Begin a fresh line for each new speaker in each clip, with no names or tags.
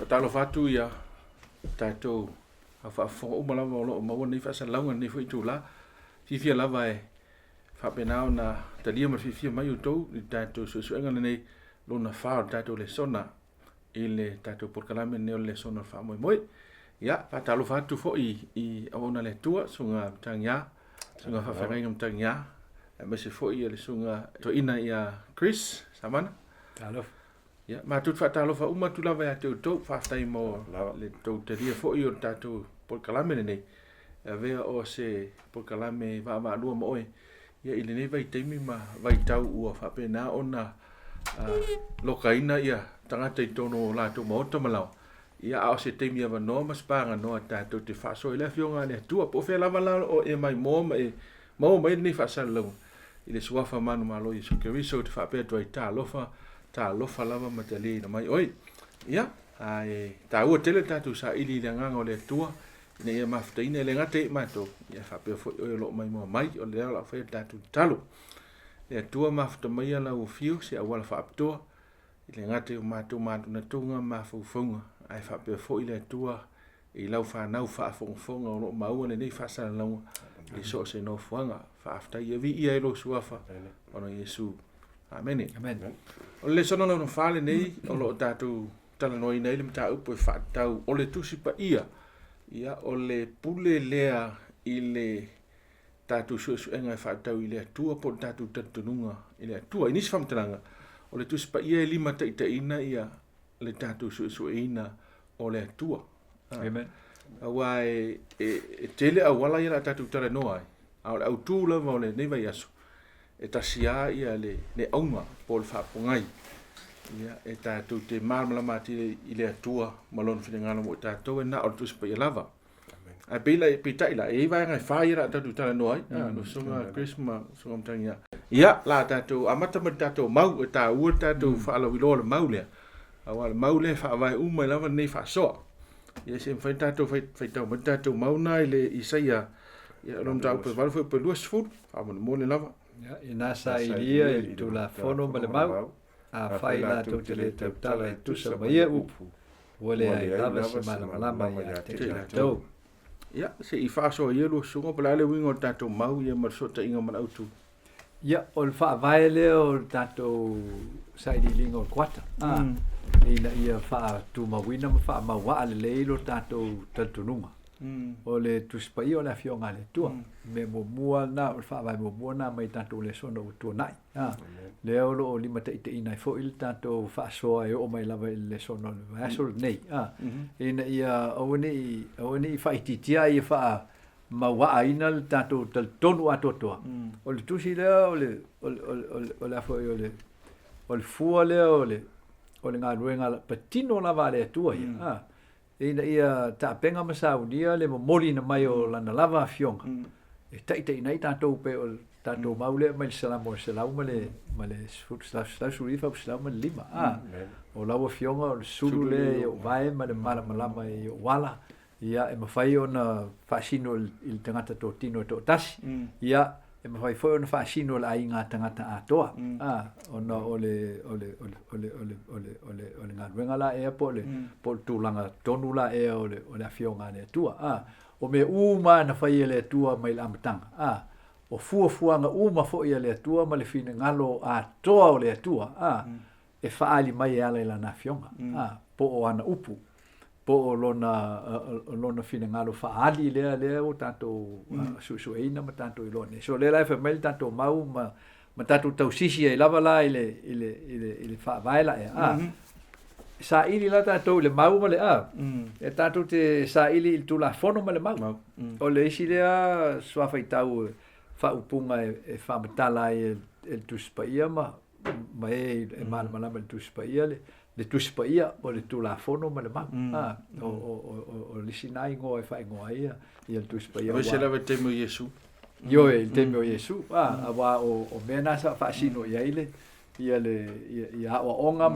Fatalo fatu ia tatou fo mala lo mo ni fa salonga ni fu itula fifia lava e fa penao na talia ma fifia mai utou i tatou suenga nei lona fa tatou le sona ile tatou por kalame ne le sona fa moi ia fatalo fatu fo i ona le tua sunga tanga sunga fa farenga tanga ma se fo i le sunga to ina ia Chris samana
talo
ya ma tut fa talo fa uma tu lava ya to fa stai mo le to teria fo i o tatou por kalame nei ave o se por kalame va lua mo oi ia ile nei vai teimi ma vai tau ua fa pena ona lokaina ia tangata i tono la to mo to malau ia o se teimi ava no mas panga no tatou te fa so ile fionga le tua po fe lava la o e mai mo mai ni fa salo ile suafa manu malo i so ke riso te fa pe to ita lofa lava matali na mai oi ia ai ta u tele tatou sa ili le nganga o le tua ne ia maftaina le ngate mato ia fa pe fo o lo mai mo mai o le la fa tatou talo le tua mafta mai la o fiu se awala fa apto le ngate o mato na tunga mafufunga ai fa pe fo ile tua i lau fa nau fa fonga o lo mau ne nei fa sa lau i so se no fuanga fa afta ia vi ia lo suafa ona Yesu amen
amen
o le sono no fale nei o lo tatou tala noi nei le mta upo fa tau o le tusi pa ia o le pule lea i le tatou su enga fa tau i le tua po tatou tatununga i le tua inis famtalanga o le tusi pa ia lima taitaina ia le tatou su ina o le tua
amen
awa e tele awala ia tatou tala noai au tu la vole nei vai aso e tasia ia le aunga po le fa pongai ia e tatou te marmala mati i le tua malon finengalo mo tatou na o tusi pa ia lava ai pila pita ila e vai ngai fa ia tatou tala noai no sunga Christmas sunga mtanga ia la tatou amata tatou mau e ta u tatou fa ala wilo le mau le awal mau le fa vai uma lava nei fa so ia se fai tatou fai tau tatou mau nai le Isaia ia rom tau pe valfo pe luas fut amon mo le lava
ya ina sa ilia i tu la fono ma le mau a fai la tu te le tau tala i tu sa mai upu wole ai lava se malama ia te tau
ia se i fa so ia lo sunga pala le wingo tatou mau ia mar so ta inga man autu
ia o le fa vai le o tatou sai di lingo kwata ina ia fa tu mawina ma fa mawa ale le lo tatou tatununga o le tuspai o le fionga le tua me mo mua na o fa vai mo mua na mai tatou le sono o tu nai le o lo lima te ina fo il tatou fa so ai o mai lava le sono le vaso nei ina ia o ni fa ititia ia fa mawa aina le tatou tonu atotoa o le tusi le o le fo o le fua le o le ngā ruenga patino lava le tua ia ina ia ta penga masaunia le momoli na mai o lana lava fionga e tai nei tatou pe o tatou maule mai salamo salau male surifa salamo lima o lawa fionga o sulu le o vai ma le malama e wala ia e mafai ona fasino il tangata totino to tasi ia e mafai foi ona fasino la inga tangata atoa ona ole nga wenga la e po tulanga tonu la e ole afionga le tua o me uma na fai le tua mai la matanga o fuanga uma foi le tua ma le fine ngalo atoa o le tua e faali mai ala la na fionga po o ana upu po lona fine ngalo faali le o tanto susuina ma tanto ilone so le la fa mel tanto mau ma tanto tau sisi e lava la ile fa vaila sa ili la tanto le mau ma le e tanto te sa ili il tu la fono ma le mau o le isi le so fa tau fa upunga e fa matala e tu spaia ma e mal mala tu spaia le tuspaia o le tulafono ma le mau o le sinai ngo e fai ngo ia le tuspaia
o se lava temo Yesu
yo e temo Yesu wa o mena sa fa sino ia ile ia le ia o onga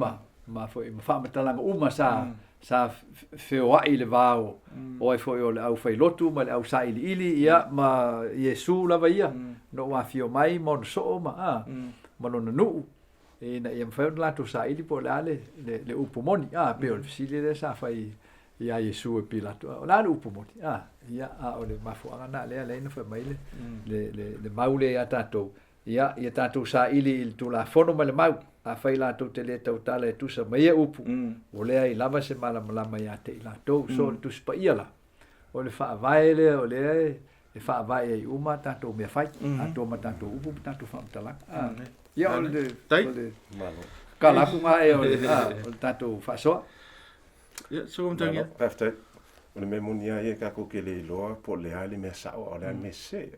ma foi ma fa matalanga uma sa feo ai le vao o ai foi o le au fai lotu ma le au sai ili ia ma Yesu lava ia no wa fio mai mon so ma no nu na ia mfai la tu sa ili po le upumoni pe o fisili le sa fai ia Yesu e Pilato o la upumoni ia o le mafuanga na le na fa mai le maule a tatou ia tatou sa ili il tu la fono ma le mau a fai la tu te le tau tala e tusa mai e upu o le ai lava se malama ia te la tou so tu spa ia la o le fa vai le o le fa vai ai uma tatou me fai a to ma tatou upu tatou fa tala ia o le
malo
kala punga e o tatou fa so
ia so mtangia
after o me monia e ka ko ke le loa po le ali me sa o le me se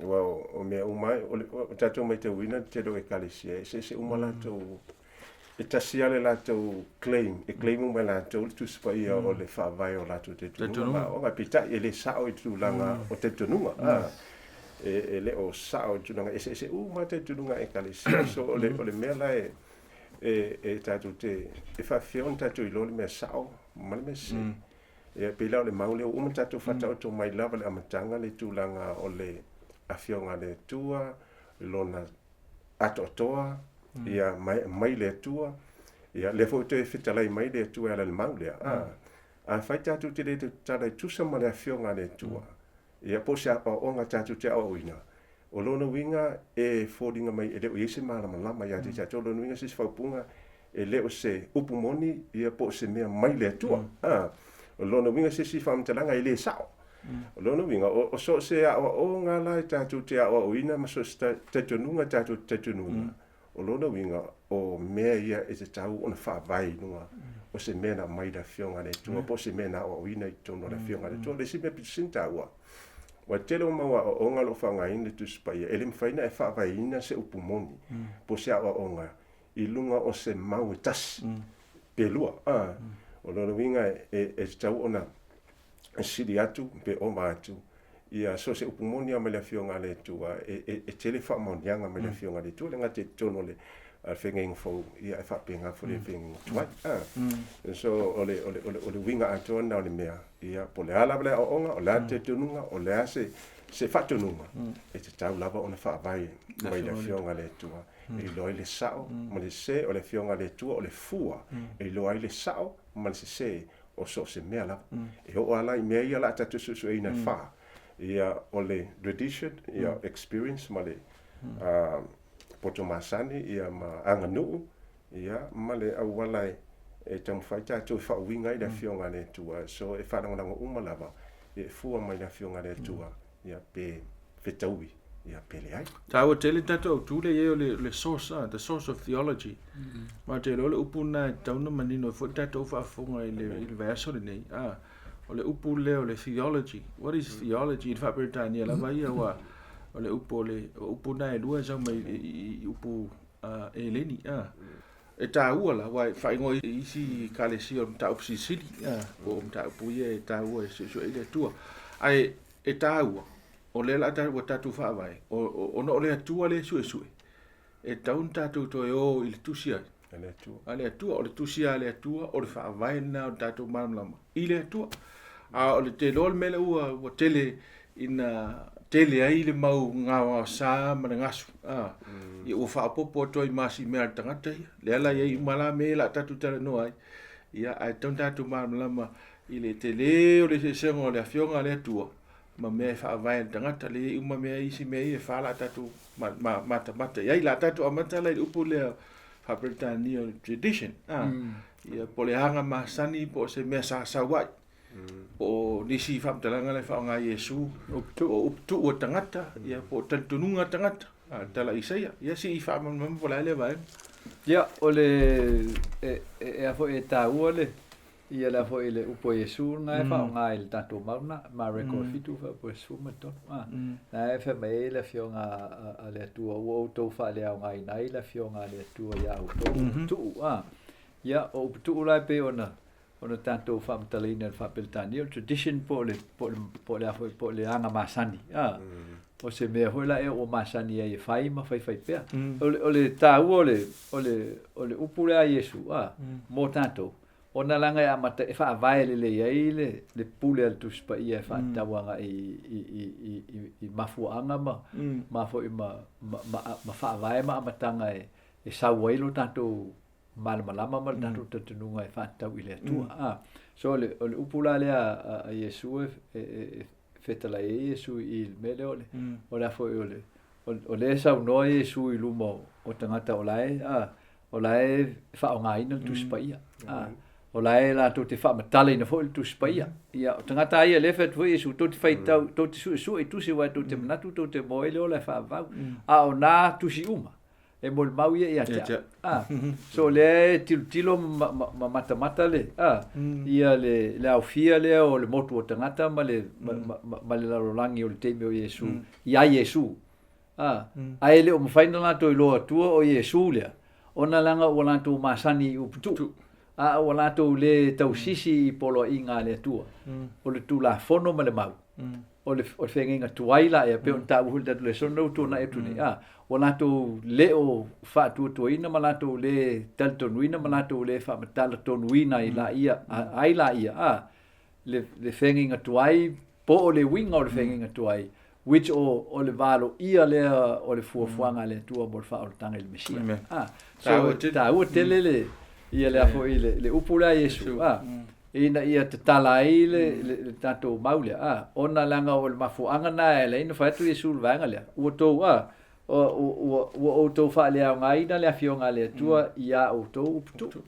o me o mai o tatou mai te wina te do e kalesia se umala to e tasia le la to claim me la to tu spai o le fa vai o la to te tu o ga pita e le sa o tu langa o te tununga e le o sa o tu langa se ma te tununga e kalesia so o le me la e tatou te e fa fion tatou i lo le me sa o ma le me se e pila o le maule o tatou fata o to mai lava le amatanga le tūlanga o le afionga le tua lona atotoa ia mai le tua ia le fo te fitalai mai le tua le maule a fai tatou te le tala tusa ma le afionga le tua ia po se apa onga tatou te au ina o lona winga e fodinga mai e le o yese malama ia te tatou lona winga se faupunga e le o se upumoni ia po se mea mai le tua o lona winga se si famtalanga i le sao o lona winga o so se o ngala tatou te o ina ma so te tununga tatou te tununga o lona winga o mea ia e te tau ona fa vai nunga o se mea na mai da fionga le tua po se mea na o ina i tono da fionga le tua le si me pisinta ua wa tele o maua o ngalo fanga ina tu spaya ele mfaina e fa vai ina se upumoni po se o nga i lunga o se mau tas pelua o lona winga e tau ona siri atu pe o matu ia so se upumoni ama le fionga le tua e tele fa monianga me le fionga le tua nga te tono le fengeng fo ia e fa penga fo le fengeng tua so ole winga atu na le mea ia po le ala le o onga o la te tununga o le se fa tununga e te tau lava ona fa vai mai le fionga le tua e loi le sao ma le se o le fionga le tua o le fua e loi le sao ma le se o so se mea la e o ala i mea ia la tatu su e ina fa ia o le tradition ia experience ma le poto masani ia ma anganu ia ma le au wala e tam faita to fa winga i le fionga le tua so e fa ngana uma lava e fua mai le fionga le tua ia pe fetaui ia pele ai
tawa tele tato tu le ye le source the source of theology ma te le upuna tauna manino fo tato fa fonga il verso nei o le upu le o le theology what is theology fa Britania la vai wa o le upuna e lua sa mai upu eleni e taua la wai fa ngo isi kalesio ta opsisili o ta puye taua so ile tua ai e taua o le la tatu fa vai o no le tua le su e taun tatu to o il tusia ale tua o le tusia le tua o le fa vai na tatu mamlama ile tua a o le te lol mele o tele ina tele ai le mau nga sa ma ngasu i o fa popo to i masi me tangata le ala ye mala me la tatu tele no ai ia ai taun tatu mamlama ile tele o le se ngo le afionga le tua ma me fa vai tangata le uma me isi me e fa la tatu mata ia la tatu amata le upu le fa Britania tradition ia polehanga ma sani po se me sa wai o nisi fa talanga le fa nga Yesu o tu tangata ia po tantununga tangata tala isaia ia si fa mam pola le vai
ia ole e a fo e ta ole ia la fo ile upo Yesu nga fa nga il tanto ma record fitu fa po su mato na fa me la fionga ale tua o to fa le nga ina la fionga le tua ia o tu ia o tu la pe ona tanto fa mtalina fa peltani tradition po le anga masani o se me ho la e o masani e fai ma fai pe ole ta ole upo le Yesu mo tanto ona langa ya mata e fa vai le le pule al tuspa ia fa tawanga i mafuanga ma fo ma fa vai ma matanga e sauai lo tatou malama ma tatou tatununga e whaatau i le atua. So le upula lea a Iesu e whetala e Iesu i mele ole. O le afo i ole. O le sau noa Iesu i lumo o tangata o lae. O lae whaongaina le tuspaia. O lae la to te whaamatale na fo le tuspaia. Ia o tangata ai le whet fo Iesu to te whaitau, to te su e tusi wai to te manatu to te moele o le whaavau. O nā tusi uma. E mo le mau ia ia tea. So le tilo mata le. Ia le aufia le o le motu o tangata ma le larolangi o le teime o Iesu. Ia Iesu. Ai le o mawhaina lato i loa tua o Iesu lea. Ona langa o lato masani uputu. O lato le tausisi i polo i ngā le tua. O le tula fono ma le mau. O le whengenga tuaila e pe on ta uhul tatu le sono tu na e tuni. O lato le o whaatua tuaina ma lato le taltonuina ma lato le whaamatala tonuina i la ia. Ai la ia. Le whengenga tuai po o le winga o le whengenga tuai. Which o le valo ia lea o le fuafuanga le tua mo le wha o le tanga i le mesia. So ta ua tele le ia lea fo i le upula Iesu. Ina ia te tala ai le tatou maulea. Ona langa o le mafuanga na e le ina whaetu Iesu le vanga lea. Ua tau ua o tau wha lea o ngaina lea fionga lea tua ia o tau uputu.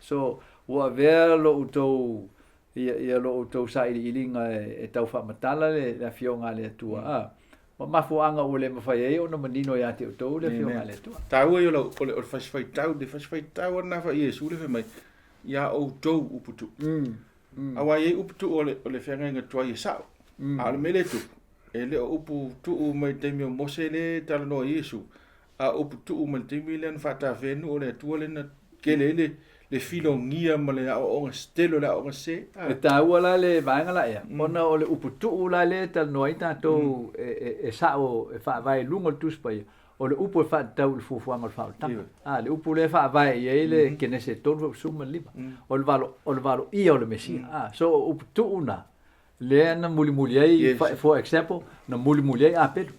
So ua vea lo o tau ia lo o tau sa ilinga e tau wha matala lea fionga lea tua. O mafuanga o le mawhai e o na manino ia te o tau lea fionga lea tua.
Tau e o le whaswhaitau, le whaswhaitau ana wha Iesu le whamai. Ia o tau uputu. Awa ye uputu o le whenga tua i sao. A le mele tu. E le o uputu o mai teimi o mose le tala noa Iesu. A uputu o mai teimi le an whata whenu o le tua le na kele le filo ngia ma le o onga stelo le onga se.
E tāua la le vaenga la ea. Ona o le uputu o la le tala noa i tātou e sao e whaavai lunga le tuspai. O le upu e whaatau le fuafuanga le whaotanga. Le upu le whaavai i le kene se tonu suma lima. O le valo ia o le mesia. So upu tuuna le na muli ai, for example, na muli ai a pedu.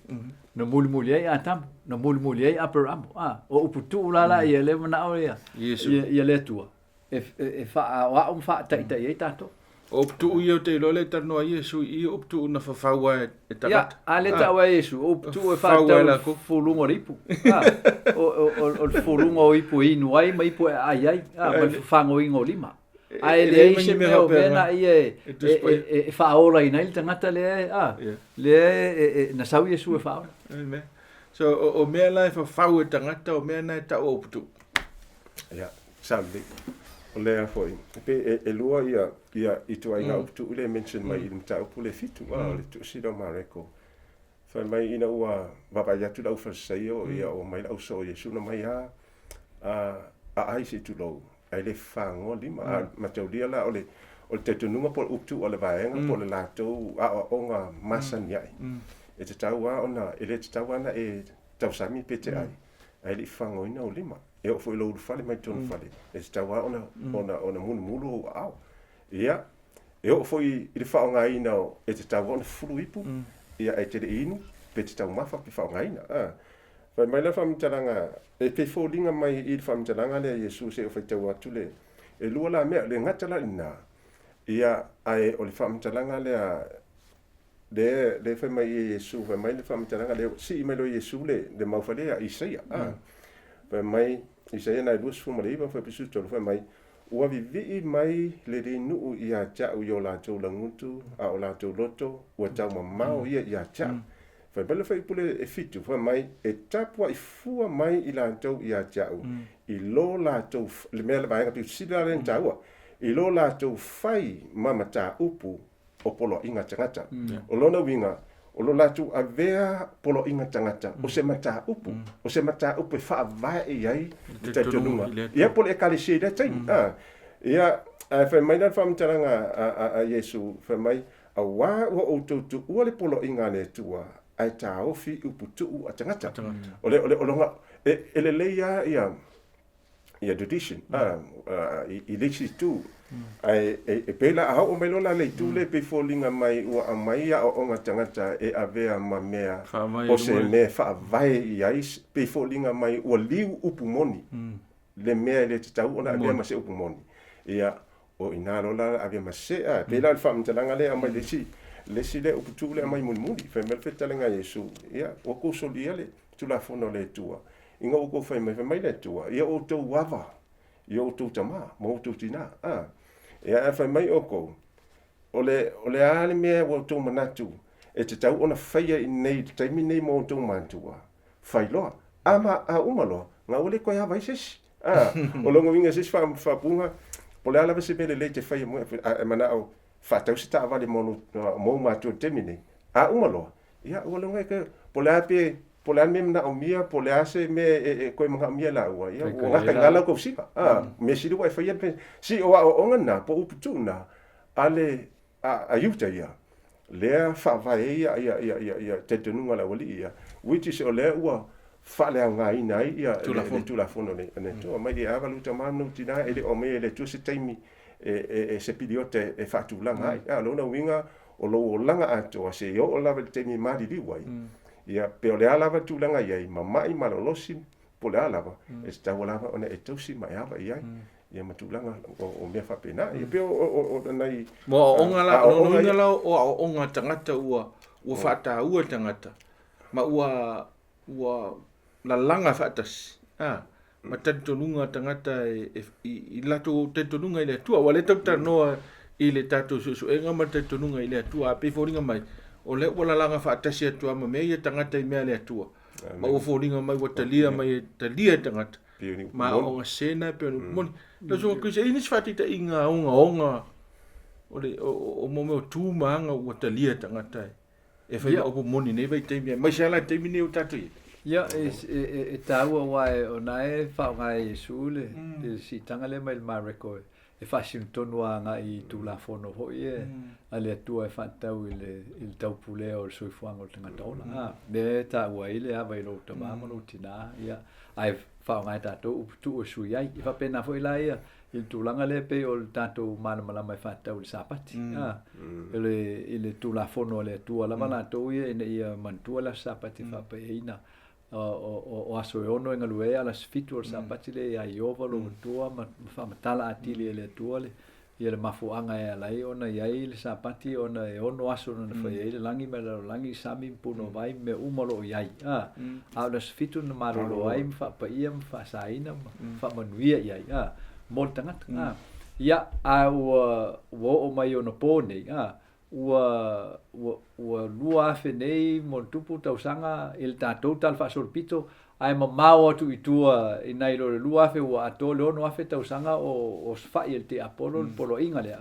Na muli ai a tamu. Na muli ai a peramu. O upu tuuna la ia le mana o ia. Ia le tua. E wha taita i tato.
O uputu i o te lole tarnoa Iesu i o uputu na whawhaua e takata.
Ia, a le taua Iesu, o uputu e whaatau fulungo ripu. O fulungo o ipu inu ai, ma ipu e ai, ma whango ingo lima. A e le eise meo mena i e whaola ina ili tangata le na sau Iesu e whaola.
So o mea lai whawhau e tangata, o mea nai tau o uputu.
Ia, sambi. O lea foi. Pe e lua ia i tua inga uputu ule mention mai i mta upu le fitu. O le tu sida mareko. Whai mai ina ua wapa iatu lau whasai o ia o mai lau so Iesu na mai a aise tu lau. Ai le whango lima. Ma tau lia la o le te tununga po uputu o le vaenga po le latou a o ngā masani ai. E te tau a ona, e le te tau ana e tau sami pete ai. Ai le whango ina o lima. E o foi lo fale mai tonu fale. E te tawa ona mulu au. Ia. E o foi i le whaonga ina o e te tawa ona fulu ipu. Ia e te inu. Pe te tau mafa pe whaonga ina. Vai mai la whamtalanga. E pe fōlinga mai i le whamtalanga le Iesu se o whai tau atu le. E lua la mea le ngatala ina. Ia ai o le whamtalanga le a le whai mai i Iesu. Vai mai le whamtalanga le si i mai lo Iesu le maufale a Isaia. Vai mai Isaia nai luas fumalaiva fa pisu tolu fa mai ua vivi mai le nuu ia tau i o lātou langutu a o lātou loto ua tau mamao ia tau fa bala fa ipule e fitu fa mai e tapua i fua mai i lātou ia tau i lo lātou le mea le vaenga piu sila len taua i lo lātou fai mamata upu o polo inga tangata o lona winga o lo latu a vea polo inga tangata o se mata upu e wha vai e ai te tununga ia polo e kale se tai ia fa mai na fa mtaranga a Iesu fa mai a wa o tu o le polo inga le tua ai ta ofi upu tu a tangata o le longa e le leia ia ia tradition I leisi tu ai e pela a o melo la le tu le pe folinga mai ua a mai a o nga tangata e avea ma mea o se me fa vai ia pe folinga mai ua liu upu moni le mea le tau ona avea ma se upu moni ia o ina lola avea ma se a pela le fa mtalanga le a mai le si le upu tu le a mai muni fe mel fetalenga Yesu ia o ko solia le tu la fono le tua inga o ko fa mai le tua ia o to wava ia o to tama mo to tina ia fa mai oko ole ale me o to manatu e te tau ona faia I nei taimi nei mo to mantua fai loa ama a umalo nga ole ko ia vai ses o longo vinga ses fa punga pole ala se bele le te faia mo mana o fa tau se ta vale mo matu temine a umalo ia o longo ke pole ape pole ame na o mia pole ase me ko mga mia la wa ia o nga ngala ko sika me si wa faia si o ngana po uputuna ale a yuta ia le fa vai ia te tununga la wali ia which is ole wa fa le nga ina ia tu la fono ne to mai dia va luta manu tina ele o me ele tu se taimi se piliote e fa tu langa ia lo na winga o lo langa ato se yo o la temi mali li wai ia pe ole ala va tu langa ia mai malolosi pole ala va e sta wala ona e tosi mai ava ia ia matulanga o me fa pena ia pe o nai
mo onga la o onga tangata ua fa ta ua tangata ma ua la langa fa tas ma tantonunga tangata I lato tantonunga ile tua wale tau no I le tato su enga ma tantonunga ile tua pe foringa mai o le wala langa fa tas ia tua ma me ia tangata I me le tua ma o foringa mai wa talia mai talia tangata ma o nga sena pe mon na so ko se ini sfati ta inga onga o mo me tu manga o talia tangata e fa o moni ne vai te mai sala te mini o tatu
ia e taua wai o nai fa ngai sule si tangale mai mareko e fa sim tonua nga I tu la fono ho ie ale tu e fa tau il tau pule o so fuango tangata ona de taua ile ava I lo tama mo tina ia ai fa ngai tato tu o su ia fa pena foi la ia il tu langa le pe o tato mala mai fa tau il sapati ele tu la fono le tu la mana to ia ia mantua la sapati fa pe ina o aso ono nga lue ala sfitu o sapati le ia iova lo tua ma fa matala atili le tua le ia le mafuanga ia lai ona ia le sapati ona e ono aso na fa ia le langi me langi sami puno vai me umalo ia ala sfitu na malo ai fa pa ia fa saina fa manuia ia mo tangata ia wo o mai ona pone ua lua fe nei mo tupu tau sanga il tatou tal fa solpito ai mamao tu itua inai lo lua fe ua ato lo no afe tau sanga o fa il te apolo polo inga le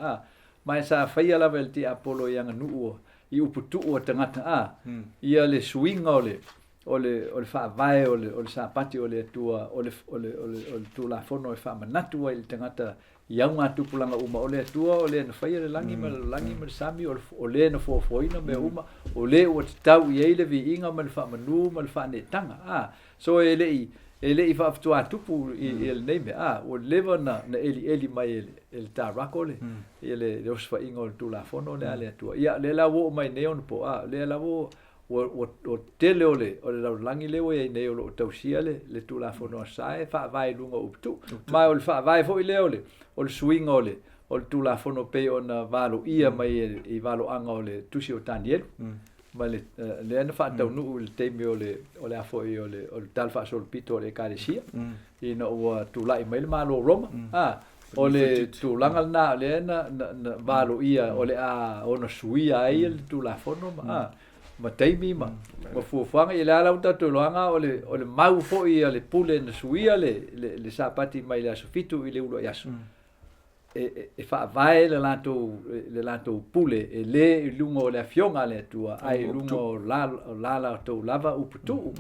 mai sa fa ia la vel te apolo yang nu I uputu o tangata ia le swing ole fa vai ole sa pati ole tua ole tu la fono fa manatu il tangata yang atu pulanga uma ole tua ole na faia le langi ma sami ole na foina me uma ole o tau I le vi inga ma fa manu ma fa ne tanga so ele I fa tu atu pu il nei me o leva na eli mai el tarakole ele los fa inga tu la fono le ale tua ia le la wo mai neon po le la wo o tele ole la langi le we nei o tau sia le tu la fono sai fa vai lunga uptu mai o fa vai fo ile ole o swing ole o tu la fono pe ona valo ia mai I valo anga ole tu si o taniel ma le ana fa tau nu le temi ole a fo ole o tal fa sol pito le karesia ina o tu la mai malo roma ole tu langal na le na valo ia ole a ona suia ai le tu la fono ma taimi ma fuanga I la uta to loanga ole mau fo I le pule na suia le sapati mai la sofitu I le ulo yaso e fa vai le lato pule e le lungo le fionga le tua ai lungo la to lava uputu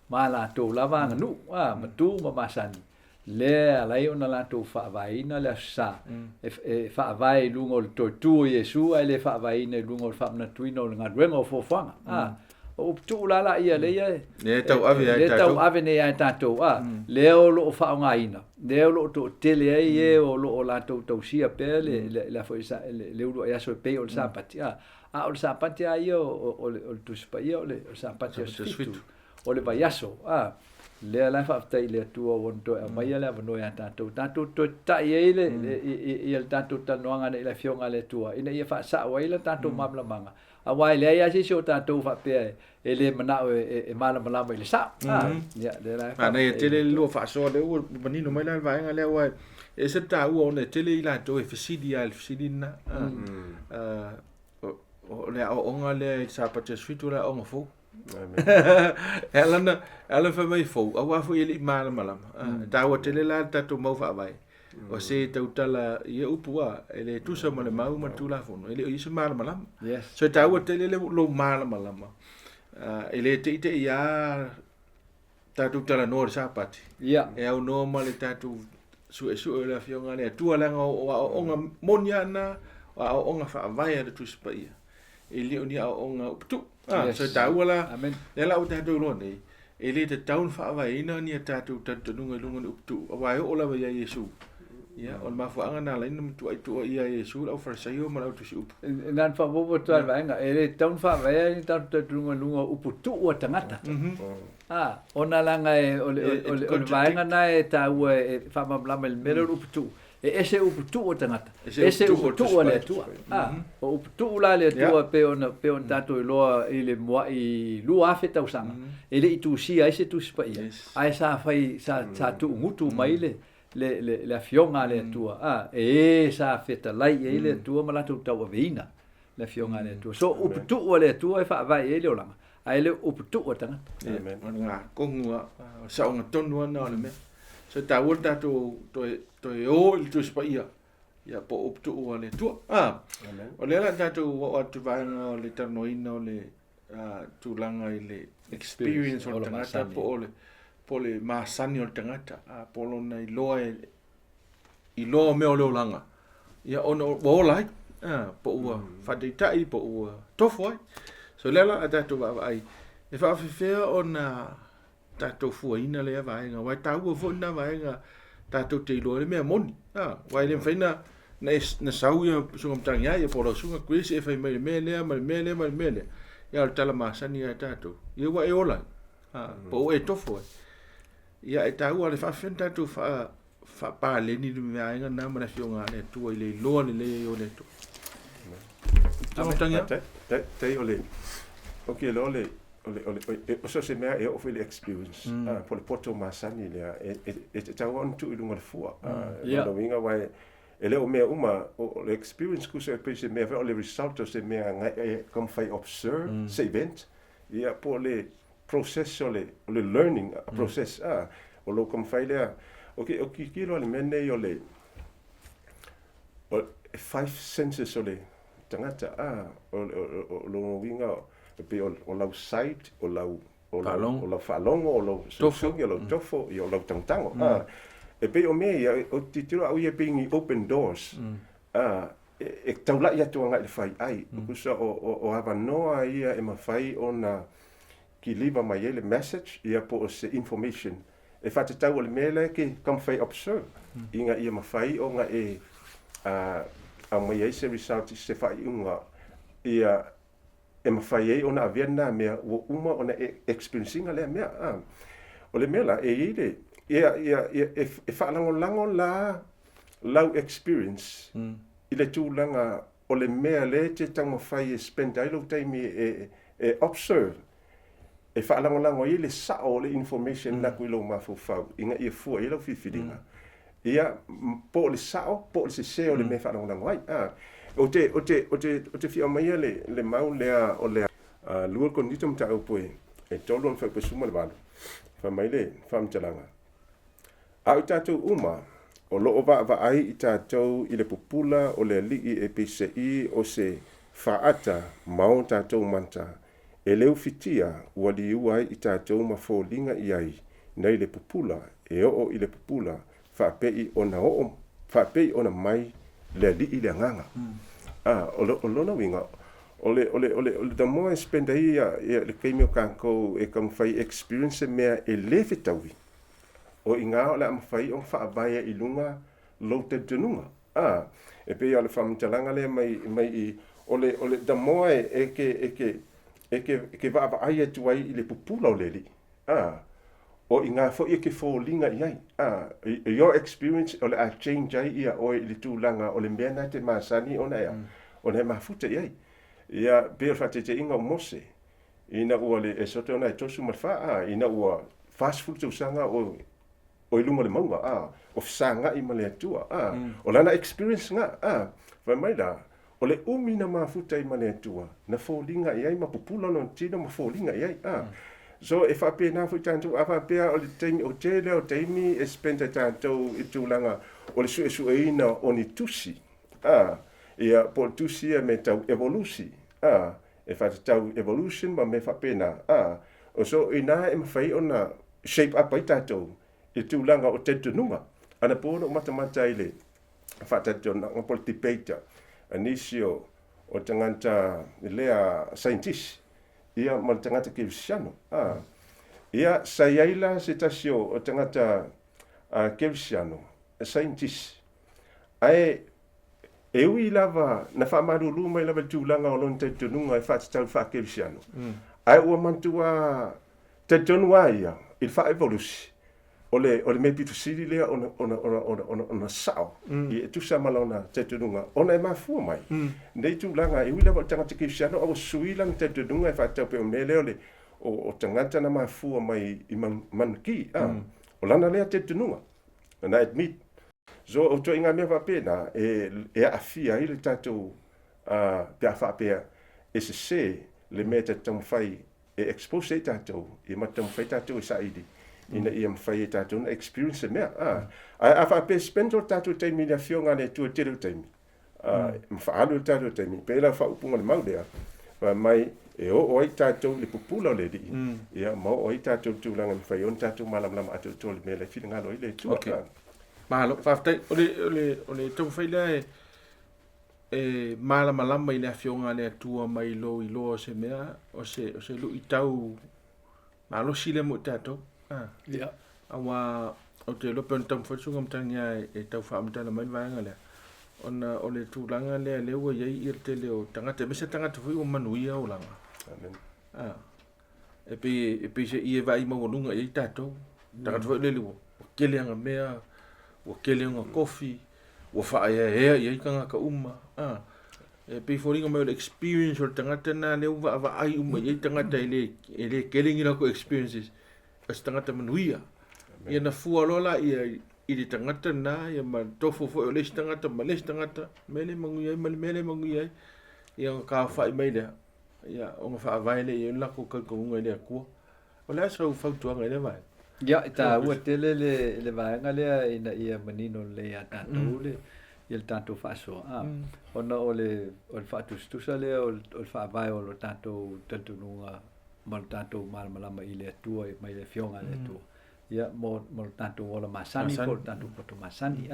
ma la to lava nu ma tu ma masani le alai ona la to fa vai na le sa e fa vai lungo to tu Yesu ai le fa vai na lungo fa na tuino nga rengo fo fanga o tu la la ia le ia
le tau ave ai
le tau
tātou.
ave nei ai tātou le o lo fa nga ina le o lo to tele ai e o lo o la tau sia pe le foi sa le ulo ia so pe o sa patia a o sa patia io o tu spa io o sa patia sfitu o le vaiaso le la fa tai le tu o to mai le no ya tātou to tai ele il tātou tanoanga le la fionga le tua ina ia fa sa wa ile tātou mamlamanga a wai le ia si so tātou fa pe ele mana e mamlamanga le sa ya le la
nei tele lo fa so le o manino mai la vai nga le wa e se ta u on tele ila to e fisidi al fisidina o le o nga le sa pa te sfitu la o fo ela fa mai fo a wa fo ele malama ta wa tele la ta to mo fa vai o se te utala ia upua ele tu sa male mau ma tu la fo ele i se malama so ta wa tele le lo malama ele te ia ta tu tala no sa pati e au no male ta tu su la fionga le tu ala o nga monia na o nga fa vai de tu spa ia ele o ni o nga tu so ta wala le la o ta tu lo nei ele te taun fa vai ina ni ta tu nunga tu wa o la ya Yesu ya on ma fa na la ina tu ai tu ia Yesu au fa sai o ma tu su
nan fa bo tu va nga ele taun fa vai ni ta tu nunga uputu o tangata ona langa o vai nga na ta u fa ma bla mel melo uputu ese uputu o tangata ese uputu o le tua o uputu la le tua pe on tato lo ile mo I lu afeta usanga ele itu si ese tu spa ia ai sa fai sa tu ngutu mai le fionga le tua sa feta lai ele tua mala tu tau veina le fionga le tua so uputu o le tua fa vai ele o langa ai le uputu o tangata
amen nga konga sa nga tonu na le me so ta volta to o il tu spa ia ya po uputu o le tua o le la ta to o tu vai nga le tarnoina o le tu langa ile experience o tangata po le masani o tangata po lo nei loa I loa me o le langa ia ono o lai po ua fadeitai po ua tofo ai so lela ata tu va ai e fa fe ona tato fuina le vai nga wai tau fo na vai nga tato te lo le me moni wai le faina na sau ia so mtang ia po lo sunga kwis e fai me le ia tala masani ia tato ia wa e ola po e tofo ia e tau ale fa fenta tu fa pa le ni me nga na mana fionga le tu ile lo le o le tu
te ole okay lo le o so se mea e o fili experience po le poto masani le e tau on tu ilunga le fua no winga wai ele o mea uma o le experience ku se pe se mea o le result o se mea ngai come fai observe se event ia po le process o le learning process o lo come fai le okay kilo le mene o le five senses o le tangata o lo winga pe o lau site o lau falongo o lau sosungi o lau tofo o lau tangtango e pe o mea o titiro au ia being open doors e taula ia tuanga le fai ai kusa o ava noa ia e mawhai o na ki liva mai ele message ia po o se information e fate tau o le mele ke kam fai observe inga ia mawhai o nga e a mai ei se result se fai unga ia e mawhai ei ona aviana mea o uma ona experiencing le mea o le mela e ile ia e whaalango la lau experience i le tūlanga o le mea le te tang mawhai e spend ai lau taimi e observe e whaalango i le sao le information na kui lau mawhau inga ia fua i lau whiwhiringa ia po le sao po le se o le mea whaalango ai o te whia mai le mau lea o lea lua konito mta au poe e tolu am whakpe suma le wano wha mai le whamtalanga au tātou uma o loo va ai i tātou i le pupula o le lii e PCI o se whaata mao tātou manta e leu fitia ua li uai i tātou ma fōlinga i ai nei le pupula e o i le pupula whaapei o na o whaapei o na mai le lii le nganga o lona winga ole da mo spend aí le kemi o kanko e kam fai experience me e le fitawi o inga o le am fai o fa vai I lunga lo te tununga e pe ole fam talanga le mai ole da mo e ke va ai tu ai le pupula o le li o inga fo ke fo linga ai your experience ole a change ai ia o le tulanga ole mena te masani ona ia ona mafuta ai ia pe fa te inga mose ina ole e soto na tosu malfa ina ua fast food tu sanga o ilunga le maunga o sanga I male tua o lana experience nga va mai da ole umina mafuta I male tua na folinga ai ma popula no tino ma folinga ai so if ape na fu tanto apa pe o le temi o tele o temi e spenta tanto I tulanga o le su ina oni tusi ia po tusi e me tau evolusi e fa tau evolution ma me fa pena o so ina e mafai ona shape up ai tato I tulanga o te tununga ana pono matamata ile fa tato na politipator anisio o tanganta lea scientist ia mal tangata kevisiano ia sayaila se tasio o tangata kevisiano scientist ai e ui lava na fa marulu mai lava tulanga o lon te tununga e fa tau fa kevisiano ai o mantua te tunua ia il fa evolusi ole me pitu siri lea ona sao I tu sa malona te tununga ona e mafu mai nei tulanga e ui lava tangata kevisiano o suilang te tununga e fa tau pe o mele ole o tangata na mafu mai I manki o lana lea te tununga na admit so o to inga me va pena e afia I le tatou pe fa pe e se le meta tam fai e expose tatou e matam fai tatou saidi ina I am fai tatou na experience me a fa pe spend o tatou te mi na fionga le tu te te mi fa alu tatou te mi pe la fa upunga le maudea va mai e o tatou le popula le di ia mo o tatou tu langa fai on tatou malam atu to le me le filinga lo ile tu
Mahalo, whaftai, ole tau whaile e malama I le awhionga le atua mai lo I loa se mea, o se lu I tau malo sile mo tato.
Ia.
Awa, o te lope on tau whaitsunga mtangia e tau whaamtana mai vaenga lea. Ona ole tūlanga lea leua iei I te leo tangata, mese tangata whi o manuia o langa.
Amen.
E pe se I e vai maunga iei tato, tangata whi le lewa, o keleanga mea, o kelenga kofi o fa ia kanga ka uma e pe foringa mai experience o tangata na le va ai uma ia tangata ele kelenga ko experiences as tangata manuia ia na fu lola ia I le tangata na ia ma tofo fo le tangata ma le tangata mele manguia ia ka fa mai le ia o fa vai le ia la ko ka ko ngai ko o la so fa tuanga le vai
Ya, ta ua tele le vaenga lea ina ia manino le a tatou le ia le tatou whaasoa. Ona o le whaatustusa lea o le whaavai o le tatou tatununga ma le tatou malamalama I le atua mai le fionga le atua. Ia mo le tatou ola masani po le tatou poto masani.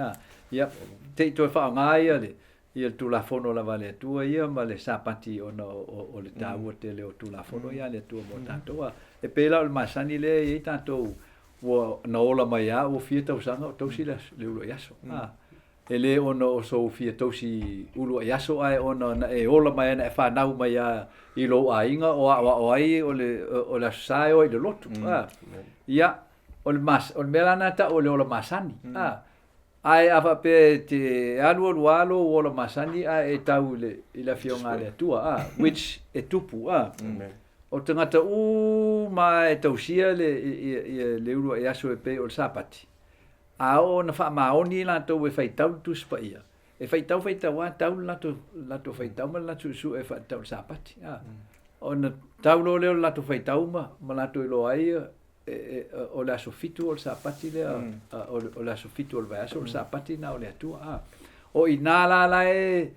Ia te I toi whaonga ia le ia tulafono la vale atua ia ma le sapati ona o le taua tele o tulafono ia le atua mo tatou. E pela o le masani le ia tatou wa na ola mai a o fia tau sanga tau si le ulo yaso ele ona o so fia tau si ulo yaso ai ona na e ola mai na e fa nau mai a I lo ainga o ai o le sai o I le lotu ia o le melana ta o le ola masani ai ava pe te alu o la masani e tau le I la fionga le tua which e tupu o tangata ma e tausia le uru e aso e pe o le sapati. O na wha maoni la tau e whai tau tu spa ia. E whai tau a tau lato whai tau ma lato su e whai tau sapati. O na tau lo leo lato whai tau ma lato ilo ai o le aso fitu o le sapati le o le aso fitu o le vai aso o le sapati na o le atua. O I nā la e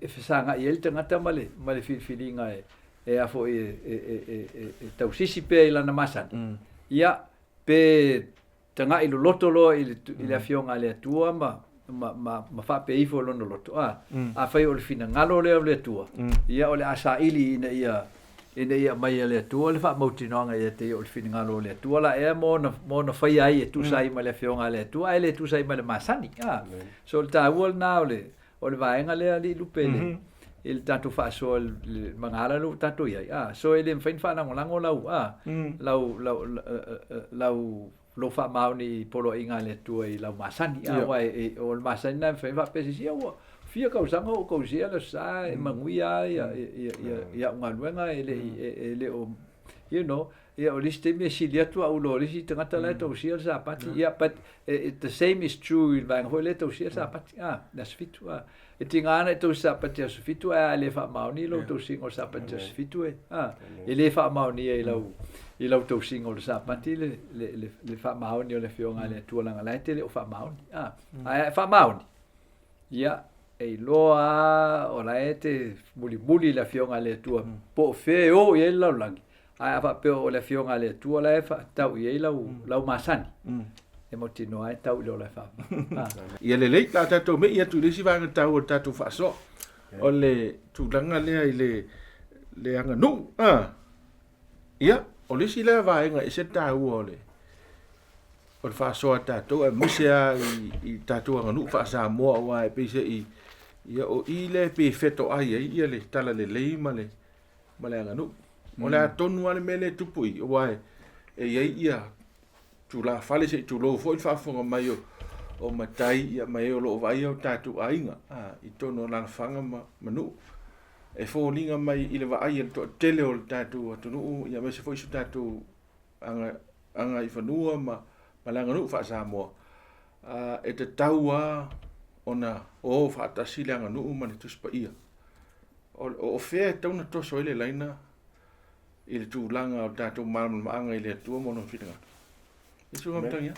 whasanga I el tangata ma le filinga e afo tau sisi pe I lana masani. Ia pe tanga I lo loto lo I le fionga le atua ma ma fa pe ifo lono loto a fai o le fina ngalo le tua ia o le asa ili ina ia mai le tua le fa mautinonga ia te o le fina ngalo le tua la e mo na fai ai tu sai ma le fionga le tua ai le tu sai ma le masani so le tawol na o le vaenga le ali lupele il tatu fa so le mangala lu tatu ia so ele fain fa na ngolango lau lo fa mauni polo inga le tua I lau masani wai o le masani na fa pesisia wa fia ka usanga o ko sia le sa manguia ia ngaluenga ele o you know ia o liste me silia tu au lo lisi tangata la to sia sa pati ia but the same is true in bang ho le to sia sa pati that's fit e tingana to sa pati so fitu le fa mauni lo to singo sa pati so fitu ele fa mauni I lau tau singo le sapati le fa mauni o le fionga le tualanga lai te le o fa mauni. Fa mauni. Ia, loa o la te muli la fionga le tua po fe o I lau langi. Fa peo o le fionga le tua la fa tau I lau masani. E mo tino ai tau I lau la fa.
Ia le lei la tatou me ia tu lesi vanga tau o tatou fa so. O le tulanga lea I le anga nu. Ia. O lisi le vaenga I se tau o le fa soa tatou e misea I tatou anga nu fa sa moa wa e pese ia o I le pe feto ai ia le tala le lei ma le anga nu o le atonu ale mele tupu I wa e ia tu la fale se tu lo foi fa fonga mai o matai ia mai o lo vai o tatou ainga I tono la fanga manu e fōlinga mai I le vaai to tele o tatou atunu ia me se foi su tatou anga I whanua ma langa nu fa Samoa e te taua ona o fa atasi langa nu ma le tuspa ia o fea tauna toso ile laina I le tūlanga o tatou maanga I le atua mono whitanga Isu ngamtangia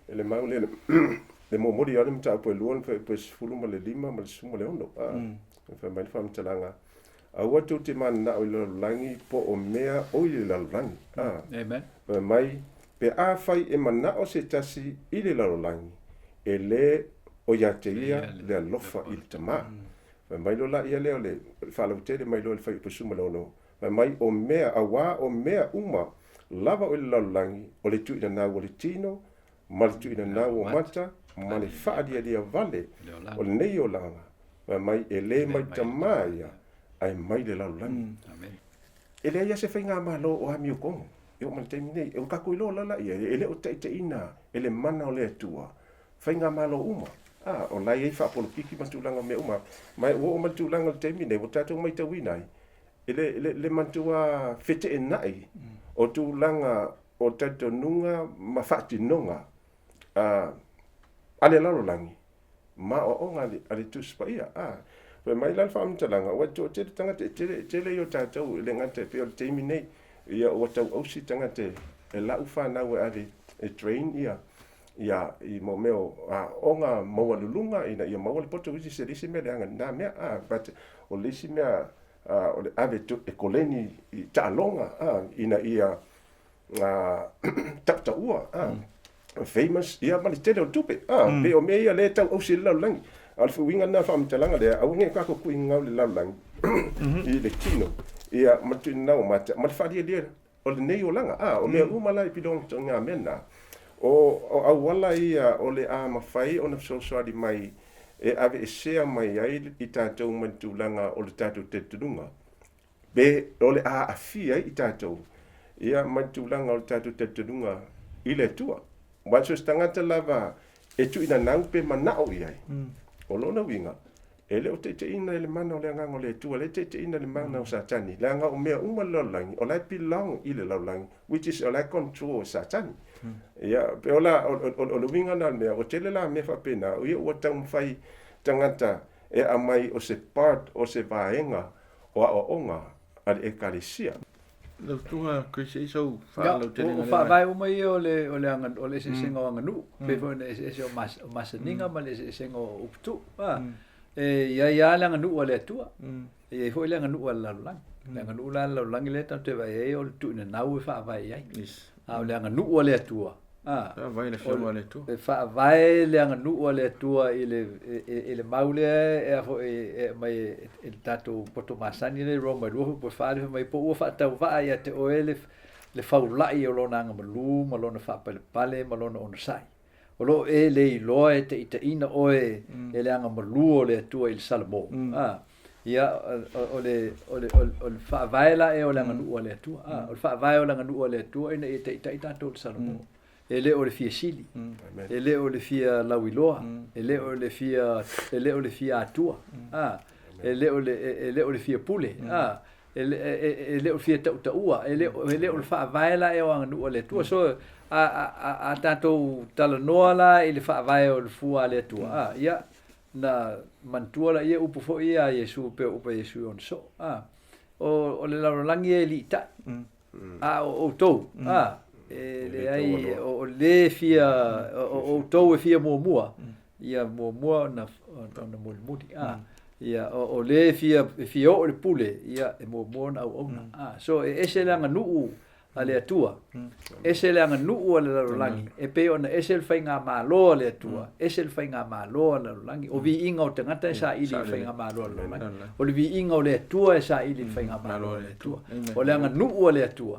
ele mau le mo mori ale mta po luon pe fulu ma le lima ma le sumo le ono fa mai fa mtalanga a watu te man na o le langi po o mea o le langi
amen
mai pe a fai e mana o se tasi I le langi e le o ya te ia le lofa I tama fa mai lo la ia le fa lo te mai lo fa pe sumo le ono mai o mea awa o mea uma lava o le langi o le tu ina na o le tino ma le tu ina na o mata ma le whaadia vale o le nei o langa mai e le mai tamaia ai mai le laulangi e le ia se whainga malo o hami o kongo e o man teimi nei e o kako ilo lala ia e le o te ina e le mana o le atua whainga malo uma o lai e whaapolo piki mantulanga me uma mai o mantulanga le teimi nei o tatou mai tawinai e le mantua fete e nai o tūlanga o tatou nunga ma whaatinonga ale lalo langi ma o onga ale tuspa ia pe mai la fa mtalanga wa to te tanga te le yo tatou le ngate pe o teimi nei ia o tau o si tanga te e la ufa na we ale e train ia I mo meo onga mo lulunga ina ia mo le poto wisi se lisi me le anga na me but o lisi me o le ave to e koleni I talonga ina ia tapta ua famous ia mali tele o tupe pe o me ia le tau o si laulangi al fuinga na fa mtalanga le au nge ka ko kuinga le laulangi I le tino ia matu na o mata mal fa dia o le nei o langa o me uma la pidong tonga mena o au wala ia o le ma fai ona so di mai e ave e sea mai ai I tatou mantulanga o le tatou te tununga be o le afia I tatou ia mantulanga o le tatou te tununga I le tua wa so stangata lava e tu ina nau pe manao I ai o lona winga ele o te ina le mana o le nganga le tua le te ina le mana o satani le nganga o mea uma lolangi o lai pilong I le lolangi which is o lai control satani ia pe ola o le winga na mea o tele la me fa pena o ia o tau fai tangata e amai o se part o se vaenga o onga al ekalesia
lo tunga Chris so fa lo tele
o fa vai o mai o le anga o le se singo anga nu pe fo se o masaninga ma le se singo uptu e ia le anga nu o le tua e fo le anga nu o la lang le anga nu la lang le ta te vai e o tu na nau fa vai ai a le anga nu o le tua
vai le fio le tu
e fa vai le anga nu le tua ile maule e ho e mai il tato poto masani le roma lu po fa le mai po fa ta va ia te o le faulai o lona anga malu malona fa pale malona ona sai o lo e le loe te ita ina o e le anga malu o le tua il salmo ia o le fa vaila e o le anga nu o le tua o fa vai o le anga nu o le tua ina e te ita to il salmo e le o le fia sili e le o le fia lawiloa e le o le fia atua e le o le fia pule e le o fia taua e le o le fa vaila e o anga nu o le tua so a tato tala noa la e le fa vai o le fua le tua ia na mantua la ia upu fo ia Yesu pe upa Yesu on so o le larolangi e li ta o tou le ai o le fia o tou e fia mua ia mua na mulmudi ia o le fia o le pule ia e mua na au so ese langa nuu ale atua ese langa nuu ale larolangi e pe ona ese fainga malo ale atua ese fainga malo ale larolangi o vi inga o tangata sa ili fainga malo ale larolangi o le vi inga o le atua sa ili fainga malo ale atua o le anga nuu ale atua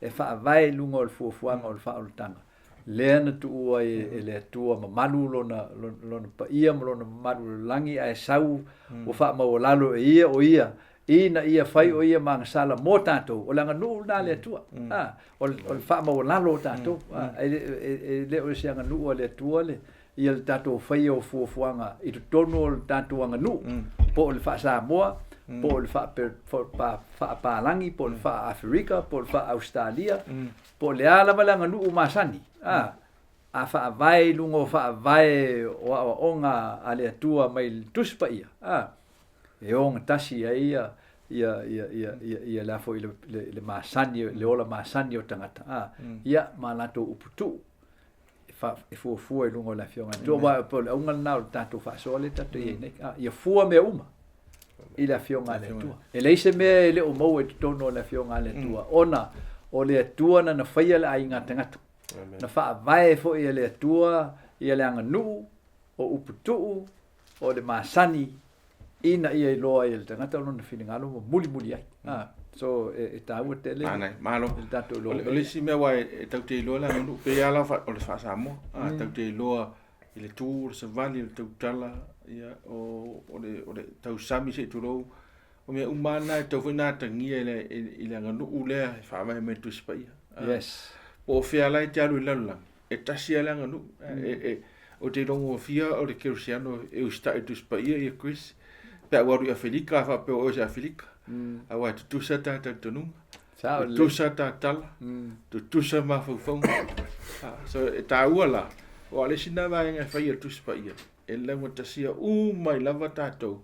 e fa vai lungo o fuafuanga o fa o tanga le na tu e le atua ma malu lona pa ia lona malu langi ai sau o fa ma o lalo ia o ia ina ia fai o ia mang sala mo tatou o langa nu na le atua o fa ma o lalo tatou e le o se anga nu o le atua le ia le tatou fai o fuafuanga i tonu o tatou anga nu po le fa sa moa po le fa pa langi po le fa Afrika po le fa Australia po le ala malanga nu masani a fa vai lungo fa vai o onga ale atua mai tuspa ia e onga tasi ia la fo le masani le ola masani o tangata ia malato uputu fa e fu lungo la fionga do va po onga na tanto fa sole tanto ia fu me uma i la fionga le tua e leise me le o mo e tono la fionga le tua ona o le tua na faia la inga tangata na fa vai fo i le tua i le anga nu o uputu o le masani ina ia i loa i le tangata o na finingalo mo muli ai so e tau te le
nei malo
tato lo
o le si me wai e tau te loa la nu pe ala fa o le fa sa mo tau te loa i le tu se vali le tau tala ia o le tau sami se tu lo o me umana e tau fina tangia i le anga nu le fa mai me tu spai
yes
o fia lai te alu lala e tasi ala anga nu o te rongo fia o le kerusiano e usta e tu spai ia Chris pe waru ia Felika fa pe o ia Felika awa tu sa ta tonu tu sa ta tala tu sa ma fo so e ta uala o ale sina va nga fa ia tu spai e le mo tasia mai lava tatou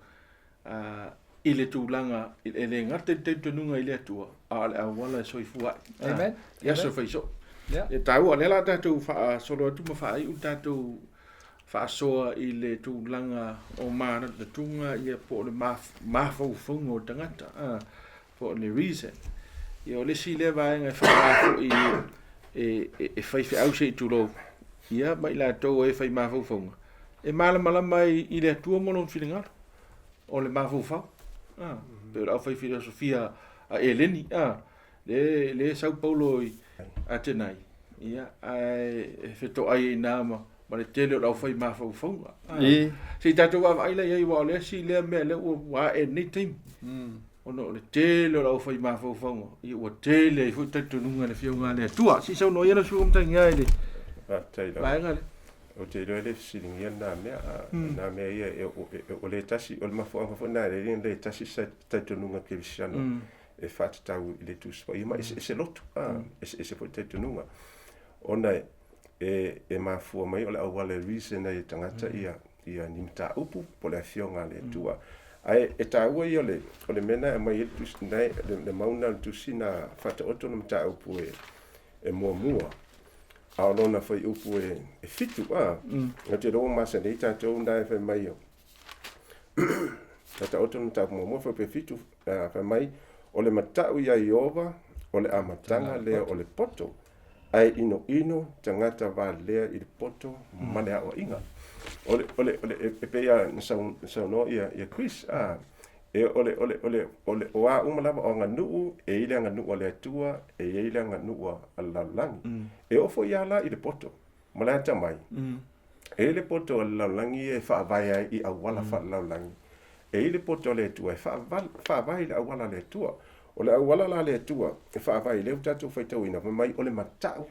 i le tūlanga i le ngate te tununga i le atua a wala soifua
amen
ia so faiso e tau ale la tatou fa solo atu ma fa i u tatou fa soa i le tūlanga o mana le tunga ia po le mafau fungo tangata po le reason ia o le si le vaenga fa i e fai fe au se tulo ia mai la tau e fai mafau fungo e mala mai i le atua mono filinga o le mafau fau pero au fai filosofia a Eleni le Sao Paulo a tenai ia ai feto ai nama ma le tele o fai mafau fau se tatou va ai le wa le si le me le wa anything ono le tele o fai mafau fau i o tele fu tatununga le fionga le tua si so no ia no su mtanga ile vai ngale
o te rele silingia na me ia o le tasi o le mafo na le tasi sa tatununga ke visiano e fat tau le tus pa ima se lot se po tatununga ona e mafo mai o le awale reason e tangata ia nimta upu po le fionga le tua ai e tau ia o le mena mai tus nai le mauna tusina fata oto no mta upu e mua aolona fai upu e fitu na te rongo masa nei tātou ndai fai mai o tata oto na tāku mua fai fitu fai mai o le matau ia Iova o le amatanga lea o le poto ai ino tangata valea i le poto ma le o inga ole e pe ia sa no ia Chris e ole o a lava o nganu e ile nganu o le atua e ile nganu o alalangi e ofo ia la i le poto ma le tamai e le poto alalangi e fa vai ai i awala fa alalangi e ile poto le atua e fa vai le awala le atua o le awala la le atua e fa vai le utatu fa tauina mai ole matau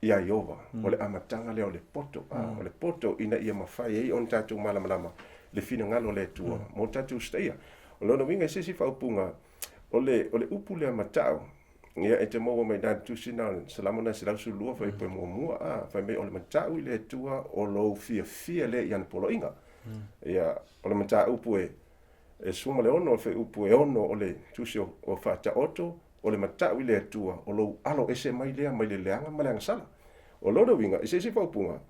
ia Iova o le amatanga le o le poto o le poto ina ia mafai ai on tatu malama le fina ngalo le tua mo tatu steia o lona winga sisi fa upunga o le upu le amatau ia e te mo mai dan tu sina salamona sila sulua fa ipo mo mua fa me o le matau le tua o lo fia le ia polo inga ia o le matau upu e suma le ono fe upu e ono o le tusio o fa ta oto o le matau le tua o lo alo ese mai le leanga ma le sala o lona winga sisi fa upunga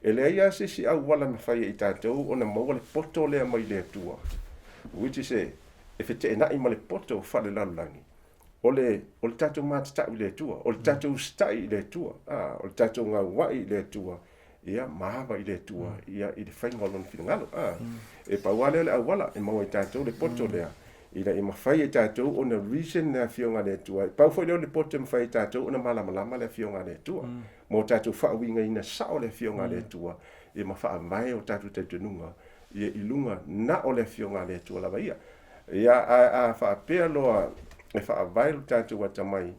ele ia sisi au wala me fai i tātou o na maua le poto lea mai le tua. Which is e te ena i ma le poto whale lalulangi. O le tātou mātata i le tua. O le tātou stai i le tua. O le tātou ngā wai i le tua. Ia mahava i le tua. Ia i le whaingolon whingalo. E pauale le au wala e maua i tātou le poto lea. Ina i mawhai i tātou o na reason na fionga le tua. Pau fai leo le poto mawhai i tātou o na malama le fionga le tua. Mo tātou whaawinga ina sao le fionga le tua. E mawha mai o tātou te tununga. Ia ilunga na o le fionga le tua lava ia. Ia a whaapea loa e whaawai lo tātou watamai.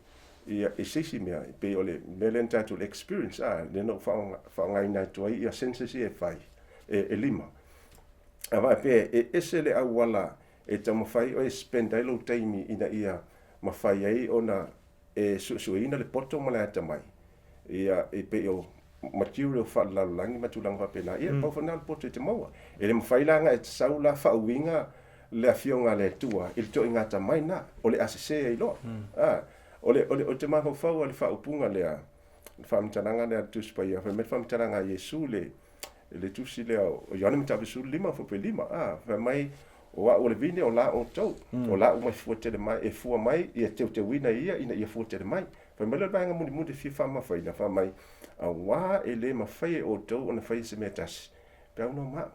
Ia e sisi mea. Pe o le melen tātou experience. Le no whaongai nai tua ia senses e whai. E lima. A vai pe e ese le au wala e ta mawhai o e spend ai lo taimi ina ia mawhai ai o na e suina le poto ma le atamai. Ia e pe o material whaalalangi matulang wapena. Ia pau whanau le poto e te maua. E le mawhai langa e te saula whauinga le afionga le tua. I le to inga tamai na o le asese e ilo. O te maho whau le whaupunga lea. Whamtananga lea tuspa ia. Whamet whamtananga Yesu le tusi lea o Ione Matawisu 5:5. Whamai o le vine o la o tau. O la o mai fuatele mai e fua mai ia te wina ia ina ia fuatele mai. Whamela vanga muni fi whama whaina whamai. A wā e le mawhai o tau o na whai se mea tasi. Pea una maa.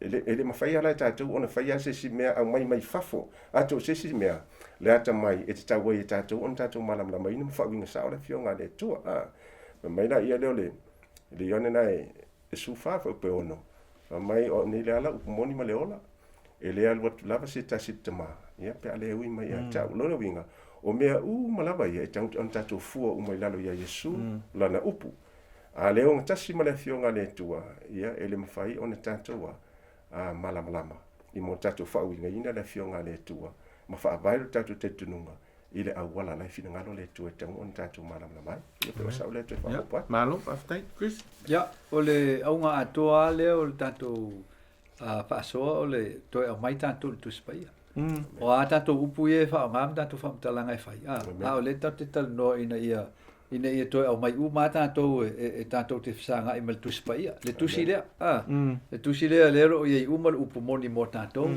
E le mawhai ala e tātou o na whai ase si mea au mai whafo. Ato se si mea le ata mai e te tau e tātou o na tātou malamla mai ina mawhawinga sao le fionga le tua. Whamai la ia leo le Ione na e sufa pe ono. Whamai o ni le ala upumoni ma le ola. E le alu atu lava se tasi tama. Ia pe ale ui mai a tau. Lona winga. O mea malava ia e tau on tātou fua umai lalo ia Yesu lana upu. A leo ngatasi ma le fionga le tua. Ia e le mawhai o na tātou malama. I mo tātou whauinga ina le fionga le tua. Ma whaavairu tātou te tununga. I le au wala lai fina ngalo le tua tau on tātou malama mai. Ia pe wasau le tue whaopat.
Malo, aftai, Chris?
Ia, o le aunga atoa leo le tātou whaasoa o le toi au mai tātou le tuspaia. O a tātou upu e whaongam tātou whamtalanga e whai. O le tau te tala noa ina ia toi au mai u mā tātou e tātou te whisanga i mal tuspaia. Le tusi lea. Le tusi lea lero o iei umal upu moni mo tātou.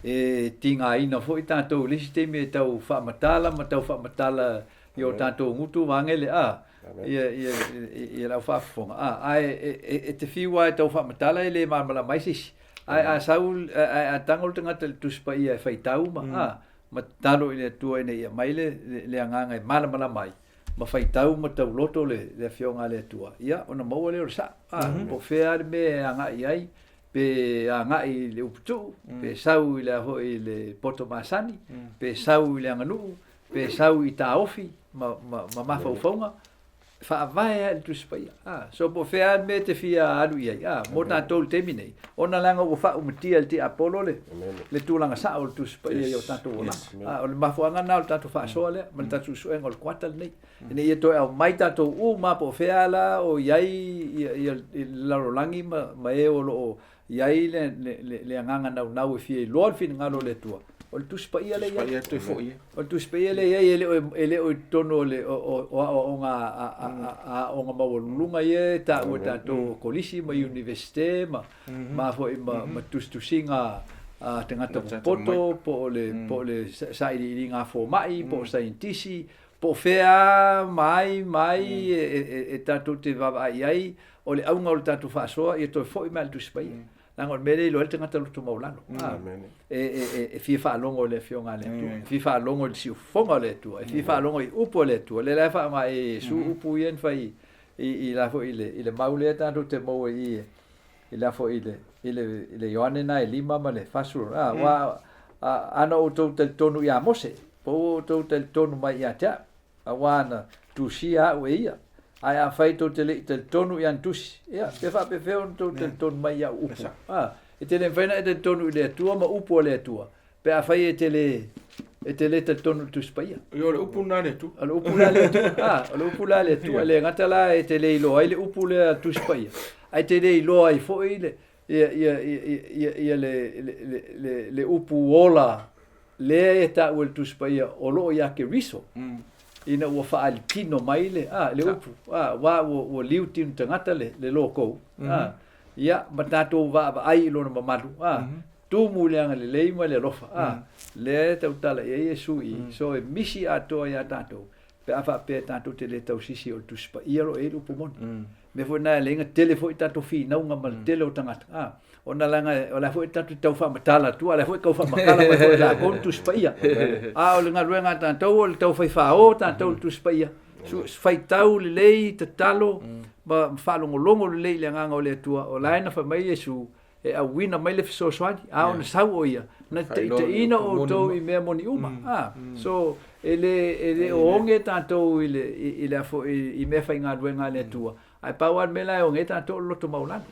E tinga ina fo i tātou lisi teimi e tau whamatala ma tau whamatala i o tātou ngutu wangele ia lau whafonga. E te whiwa e tau whamatala e le marmala maisisi. A saul a tangol tangata le tuspa ia e whaitau ma talo i le tua ina ia mai le anganga e malamala mai ma whaitau ma tau loto le fionga le tua ia ona maua le orsa po whea me anga i ai pe anga i le uputu pe sau i le hoi le poto masani pe sau i le anganu pe sau i ta ofi ma mawha ufaunga whaavai le tuspa ia. So po whea me te whia alu ia. Mo tātou le temi nei. Ona langa o wha umatia le te apolo le tūlanga sa o le tuspa ia i o tātou ona. O le mafuanga na o le tātou whaasoa lea. Ma le tātou suenga o le kuata le nei. Ine ia toi au mai tātou u ma po whea la o iai i larolangi ma e o lo o iai le anganga nau e whia i loa le whina ngalo le tua. O le tuspa ia le ia. O le tuspa ia le ia ele o tono le o nga mawalunga ia ta o tātou kolisi ma universite ma fo ma tustusinga tangata poto po le sairi ngā fo mai po saintisi po fea mai e tatu te vava ai o le aunga o le tatu whaasoa i toi foi mal tu spai. Nang o mele lo te ngata lutu maulano. E fi whaalongo le fionga le tu. Fi whaalongo le siu fonga le tu. E fi whaalongo i upo le tu. Le lai wha ma e su upu ien whai i la fo i le maule tatu te mau i la fo i le Ioane na e lima ma le fasuru. Wa ana o tau te tonu ia mose. Po tau te tonu mai ia tea. Awana tu sia o ia. Ai a fai to te tonu ia tusi. Ia, pe fa pe feo to te tonu mai ia upu. E te le faina e te tonu le tua ma upu le tua. Pe a fai e te le te tonu tu spaia.
Yo le upu na le tu.
Al upu la le tu. Al upu la le tu. Le ngata la e te le ilo ai le upu le tu spaia. Ai te le ilo ai fo ile. Ia le upu ola le e ta ul tu spaia o lo ia ke riso. Ina ua whaalipino mai le upu. Wa ua liutin tangata le loko. Ia, ma tātou wa ai ilona mamalu. Tu muleanga le leima le lofa. Le tau tala e Yesu i. So e misi atoa ia tātou. Pe awha pe tātou te le tau sisi o tu spaia lo e upu moni. Me fo na lenga telefo i tātou fi naunga ma tele o tangata. O na langa o la fo i tātou tau wha matala tu. A la fo i kau wha makala ma fo i la kon tu spaia. O le ngā ruenga tātou o le tau whai whao tātou tu spaia. Whai tau le lei te talo. Ma whalongolongo le lei le nganga o le tua. O laina wha mai Yesu. E a wina mai le fiso swani. A o na sau o ia. Na te ina o tau i mea moni uma. So ele o onge tātou i le afo i mea whai ngā ruenga le tua. Ai pauan me lai o nge tātou loto maulano.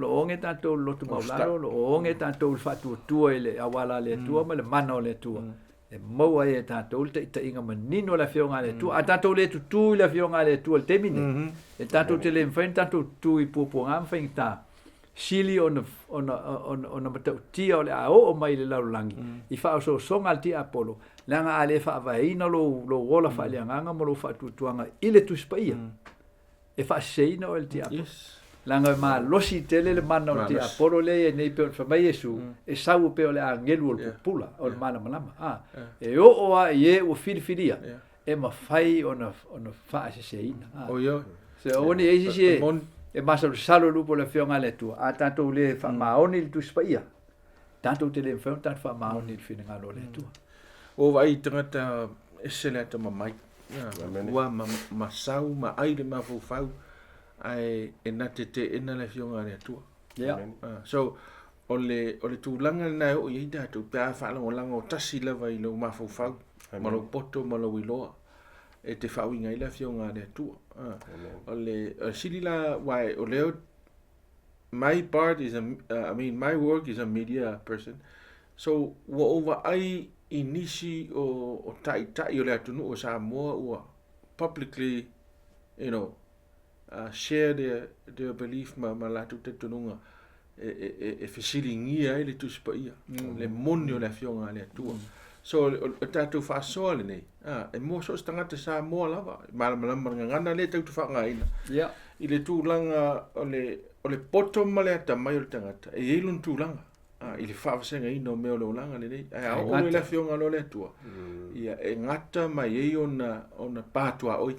Lo onge tātou loto maulano. Lo onge tātou whatu tua i le awala le tua. Ma le mana o le tua. E maua e tātou te inga manino la fionga le tua. A tātou le tutu i la fionga le tua le temine. E tātou te le mwhain tātou tu i pupunga mwhain tā. Sili ona matau tia o le a o mai le laulangi. I whao so songa ti Apollo. Langa a le wha vaina lo wola wha lianganga mo lo wha tutuanga i le tuspaia. E wha seina o le ti Apollo. Langa ma losi tele le mana o ti Apollo le e nei peo wha mai Yesu. E sau peo le a ngelu o le pupula o le mana malama. E o a i e o filifilia. E ma whai ona wha se seina.
O yo.
Se oni e si se e masa o salo lupo le fionga le tua. A tātou le wha maoni le tuspaia. Tātou te le mwhau tātou wha maoni le whina ngalo le tua.
O vai tangata esele ata mamai. Ua ma sau, ma aile ma fau. Ai e nate te ena le fionga le tua. So, o le tūlanga nai o i tātou pēa whaalanga o langa o tasi lava i lau ma fau. Ma lau poto, ma lau iloa. E te whauinga i la fionga le tua. O le silila wai o leo my part is my work is a media person. So wa over ai inisi o tai o le atunu o Samoa ua publicly share their belief ma latu te tununga e fesilingia ai le tuspaia le moni o le fionga le tua. So o tātou whaasoa le nei. E mō so tangata Samoa lava. Malama ngana le tautu whaangaina. I le tūlanga o le poto ma le ata mai o le tangata. E eilun tūlanga. I le whaawasenga ino mea o le olanga le nei. Ai o le la fionga lo le atua. Ia e ngata mai ei ona pātua oi.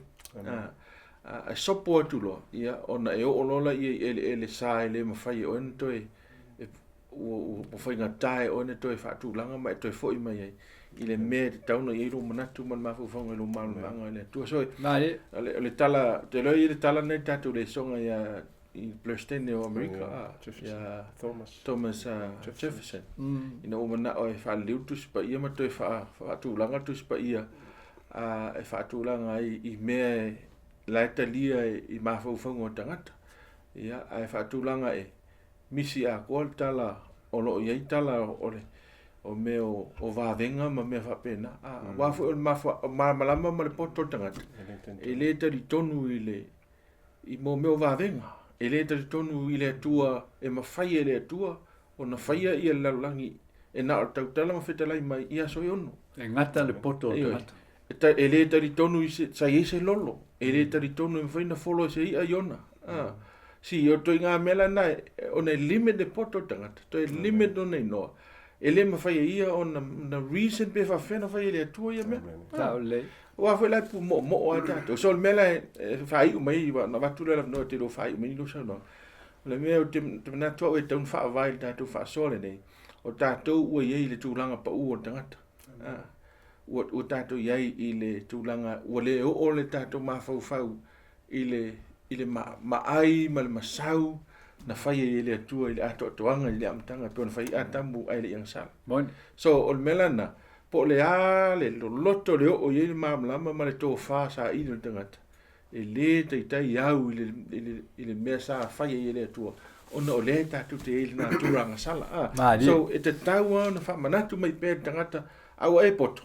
E sopo atulo. Ia ona e o olola i ele sa ele mawhai o ene toi. O fai ngā tae o ne toi whaatūlanga mai toi fōi mai ai. I le mea te tauna i ero manatu man mawhawhanga i lo malu anga i le tua. So, le tala, te loi i le tala nei tātou le songa i Blurstene o Amerika. Thomas Jefferson. Ina o mana o e whaaliu tuspa ia ma toi whaatūlanga tuspa ia. E whaatūlanga i mea laeta lia i mawhawhanga o tangata. Ia, e whaatūlanga misi a koa tala o lo iei tala o meo o vāvenga ma mea whapena. Wafu o malama ma le poto tangata. E le tari tonu i mo meo vāvenga. E le tari tonu i le atua, e ma whai e le atua, o na whaia i a laulangi, e na o tautala ma whetalai mai i aso i ono.
E ngata le poto tangata.
E le tari tonu i sa iese lolo. E le tari tonu i mwhaina folo se i a iona. Si, o toi ngā mela nai, o nei limit de poto tangata, toi limit o nei noa. ele mawhai ia o na reason pe whawhena whai ele atua ia mea.
Tau le.
Wa foi lai pu mo a tato. So me la fai mai na watu la no te lo fai mai lo sa no. Le me o te na to e tun fa vai tato fa sole nei. O tato o ye le tulanga pa u o tangata. O tato ye ile tulanga o le o le tato ma fau ile ma ai ma le masau na fai ile atua ile ato toanga ile amtanga pe na fai atambu ai le yang sal. So o melana po le a le loto le o ye mamlama ma le to fa sa i le tangata e le tai au ile me sa fa ye le tu ona o le ta tu te ile na turanga sala so e te tau na fa manatu mai pe tangata au e poto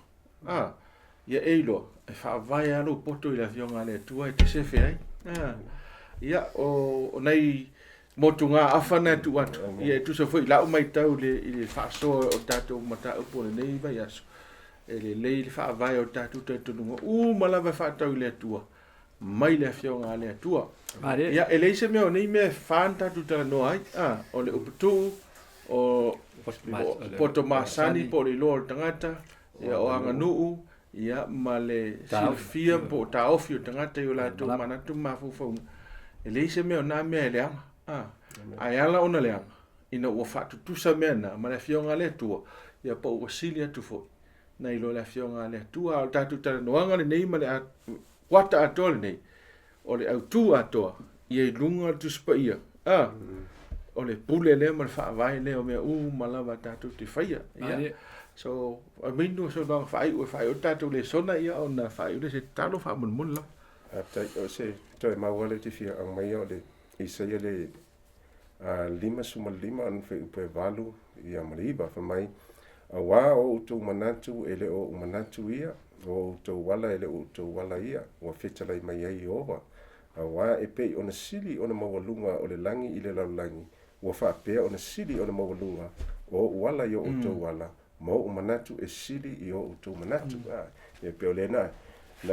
ye e lo e fa vai alo poto ile fionga le tu e te se fe ai ya o nei motunga afana tu atu ye tu se foi la o mai tau le ile fa so o tato mata o po nei vai aso ele le fa vai o tatu te tunu malava fa tau le tua mai le fionga le tua ya ele se me nei me fanta tu tala no ai o le uputu o poto masani po le lor tangata ya o anga nuu ya male silfia po ta ofio tangata yo la to mana tu mafu fo ele se me na me le ai ala ona le ina o fa tu sa me na male fionga le tua ya po wasilia tu fo na ilo la fionga le tua o tatu tala noanga le nei ma le wata atol nei o le au tu atoa i lunga tu spaia o le pule le ma fa vai le o me malava tatu te faia so a mindu so long fai o tatu le sona ia o na fai le se talo fa mun la
tai o se to ma wale te fia ang mai o le i se le lima suma lima an fe pe valu ia mariba fa mai wa o tu manatu ele o manatu ia o tu wala ele o tu wala ia o fetala mai ai ova wa e pe ona sili ona mawalunga o le langi ile la langi o fa pe ona sili ona mawalunga o wala yo o tu wala mo o manatu e sili i o tu manatu e pe ole na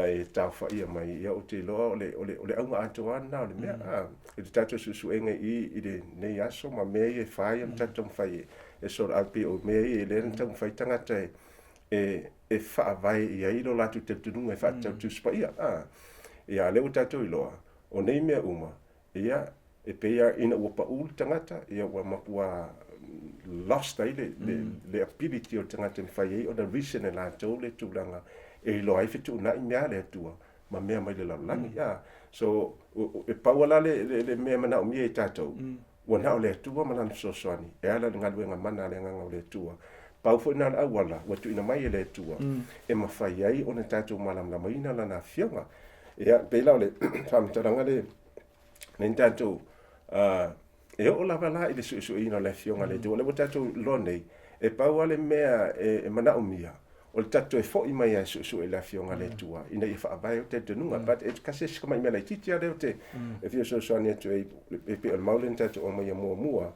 e tau fa ia mai ia o te loa o le aunga atoa na o le mea e te tatu susu enge i le nei aso ma mea e whai am tatu mwhai e sora alpi o mea e le tau mwhai tangata e wha vai i ailo latu te tununga e wha tau tu spa ia ia leo tatu i loa o nei mea uma ia e pea ina ua paul tangata ia ua mapua lost ai le ability o tangata mwhai e o na reason e la tau le tūlanga e lo ai fitu na mea le tua ma mea mai le langi so e pauala le mea mana o mea tatou wa na le tua mana so soani e ala ngalwe ngamana le nganga le tua pau fo na awala wa tu ina mai le tua e ma fai ai ona tatou malam la mai na na fianga e pe la le fam taranga le nen tatou e o la bala i le su ina le fianga le tua le tatou lonei e pauale mea e mana o mea o le tatu e fo i mai a su e la fionga le tua ina i fa vai o te tenunga but e kase kama i mea lai titi ale o te e fio so soani atu e pe o maulen tatu o mai a mua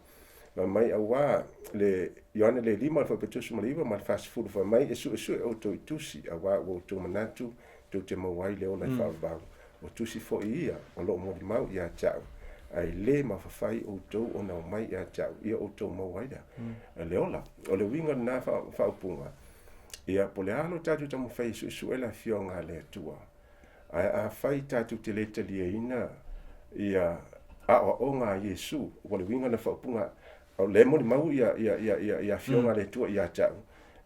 ma mai a wā le ioane le lima fa petusu ma liwa ma fast food fa mai e su e o to i tusi a wā o to manatu to te mawai le o lai fa vau o tusi fo i ia o lo mo di mau i a tau ai le ma fa fai o to o na mai i a tau i o to mawai da le ola o le winga na fa upunga ia pole alo tatu tamu fai su e la fionga le tua a fai tatu te le talia ina ia a o nga Yesu o le winga na fa upunga o le mo mau ia fionga le tua ia tau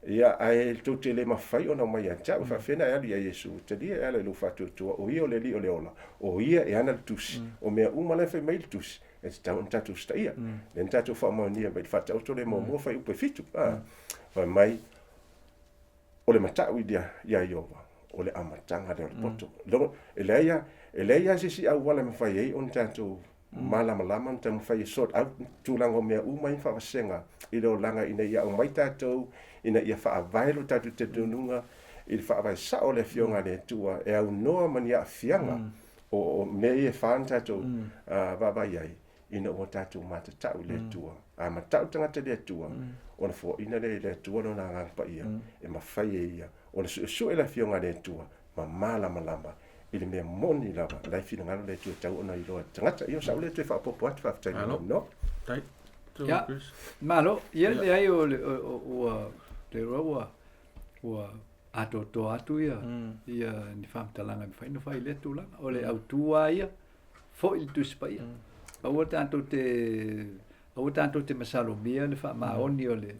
ia ai to te le mafai ona mai ia tau fa fena ia Yesu te dia ala lu fatu tua o ia le li o le ola o ia e ana tus o mea uma le fai mail tus e tau tatu sta ia le tatu fa mo nia be fatu to le mo fai upe fitu fa mai o le matau i dia ia Iova o le amatanga le poto lo eleia sisi au wala mafai ei on tatu malama tam fai sort out tulango mea uma i fa senga i lo langa ina ia o mai tatu ina ia fa vailo tatu te tununga i fa vai sa o le fionga le tua e au noa mania fianga o me e fan tatu va ai ina o tatu mata tau le tua a matau tanga te le tua ona fo ina le tua no na pa ia e mafai ia ona su e la fionga le tua ma malama ile me moni lava lai fina ngalo le tua tau ona i loa tangata io sa le te fa popo at fa tai no
tai
Ja, malo, le ai o te roa o atu ia ni whamtalanga mi whaino whai le tūlanga o le autua ia fo il tuspa ia au tanto te masalomia le wha maoni o le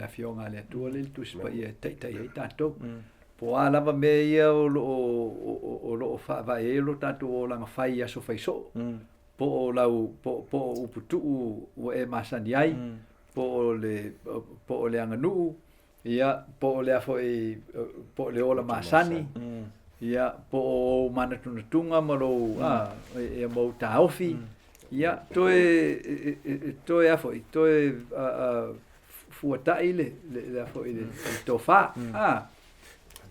awhionga le atua le tuspa ia teitai hei tātou po a lava me ia o lo wha vai lo tātou o langa whai aso whai so po o lau po uputu o e masani ai po o le anganu ia po le afo po le ola masani ia po o mana tunga malo e mo taofi ia toe afo toe fuatai le afo ile tofa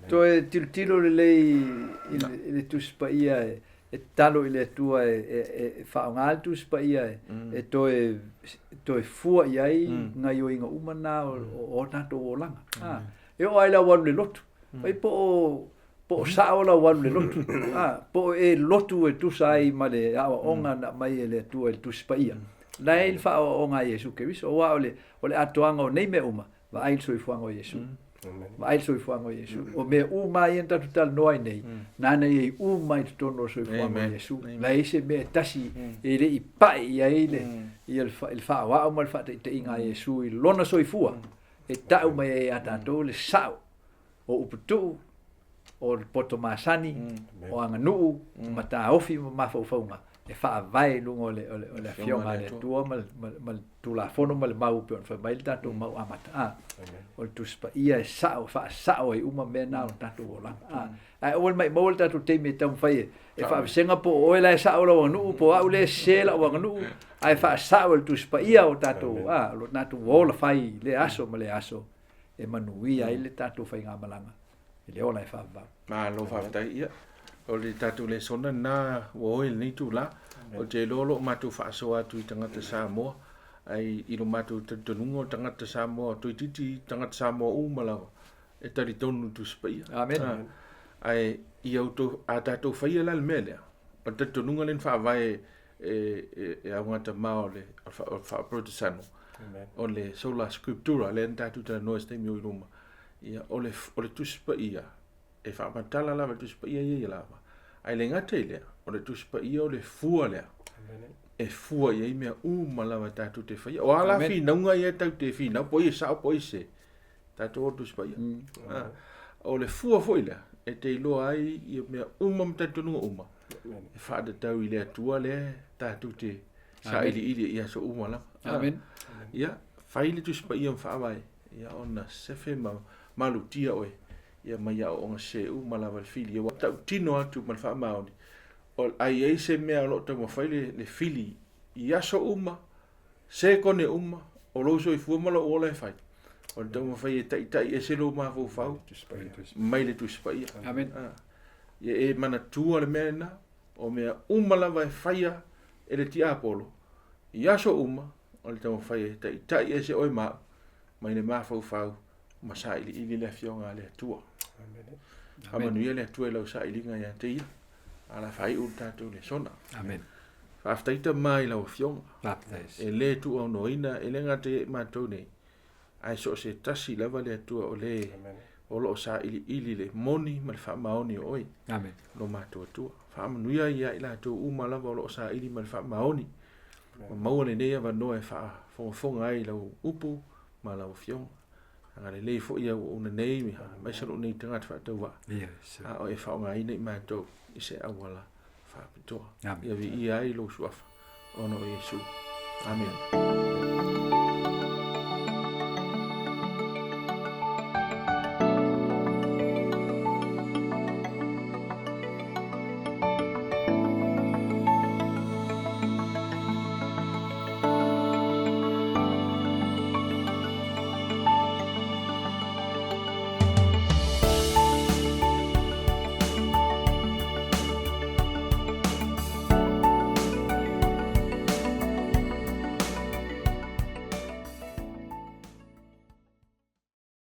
toe tilo le tuspa ia e talo ile tua e whaongal tuspa ia e toe fua iai ngai o inga umana o tato o langa. E o aila walu le lotu. Pai po sao la walu le lotu. Po e lotu e tusa ai ma le awa onga na mai e le tua e tuspa ia. La e ilfa o onga Yesu ke viso. O wa o le atoanga o nei me uma. Va ail soi fuanga o Yesu. Va ail soi fuanga o Yesu. O me uma i enta tutal noai nei. Nana i uma i tutono soi fuanga o Yesu. La e se me tasi e le i pai i aile. Il fa wa o mal fa te inga Yesu i lona soifua e tau mai e atatou le sao o uputu o poto masani o anganu mata ofi ma faunga e fa vai lungo le fionga le tua mal tula fono mal mau pe fa mai tatu mau amata o tuspa ia e sao e uma me na tatu ola ai o mai mo tatu te me tam fai e fa senga po o la sao lo nu po au le sela o nu ai fa sao el tuspa ia o tatu lo natu ola fai le aso ma le aso e manui ai le tatu fai nga malanga le ola e fa va
ma lo fa tai ia o le tatu le sona na o il ni tu la o te lolo matu fa so atu i tangata Samoa ai i lo matu te tonungo tangata Samoa tu titi tangata Samoa umala e tari tonu tu spia
amen
ai i auto a tatu fa ia la mele o te tonunga len fa vai e awanta mao le fa protestano o le sola scriptura le tatu te no este mi ruma ia o le tu spia e fa matala la tu spia ia lava ai le ngate le o le tuspa ia o le fua le e fua ia i mea umalawa tatu te whaia o ala fi naunga ia tau te fi nau po i sao po i se tatu o tuspa ia o le fua foi le e te iloa ai i mea umam tatu nunga e whaada tau i le atua le tatu te sa ili ia so umala
amen
ia whai le tuspa ia mwhaawai ia ona sefe malu tia oe ia mai au onga se umalawa le fili ia tau tino atu malwha maoni o ai se mea lo tau mawhai le fili i aso se kone o lo so i fuamala o la e whai o tau mawhai e tai e se lo mawhau whau mai le tuspa ia
amen
ia e mana tua le mea na o mea umalawa e whaia e le tia apolo i aso o le tau mawhai e tai e se oi maa mai le mawhau whau masa ili le fionga le tua amanuia le atua lau sa ilinga ia te ia ala fai u tatu le sona
amen
faaftaita mai lau fionga
baptize
e le tu au noina e le ngate matou nei ai so se tasi lava le atua o le o lo sa ili le moni mal fa maoni oi
amen
lo matou tua fa amanuia ia ila tu uma lava o lo sa ili mal fa maoni o mau le nei va no e fa fonga ai lau upu ma lau fionga ngale le fo ia o nei mi mai sa nei tanga fa tau wa
yes
o e fa ngai nei ma to i se awala fa pito
Amen.
ia vi ia i lo suafa ono Yesu amen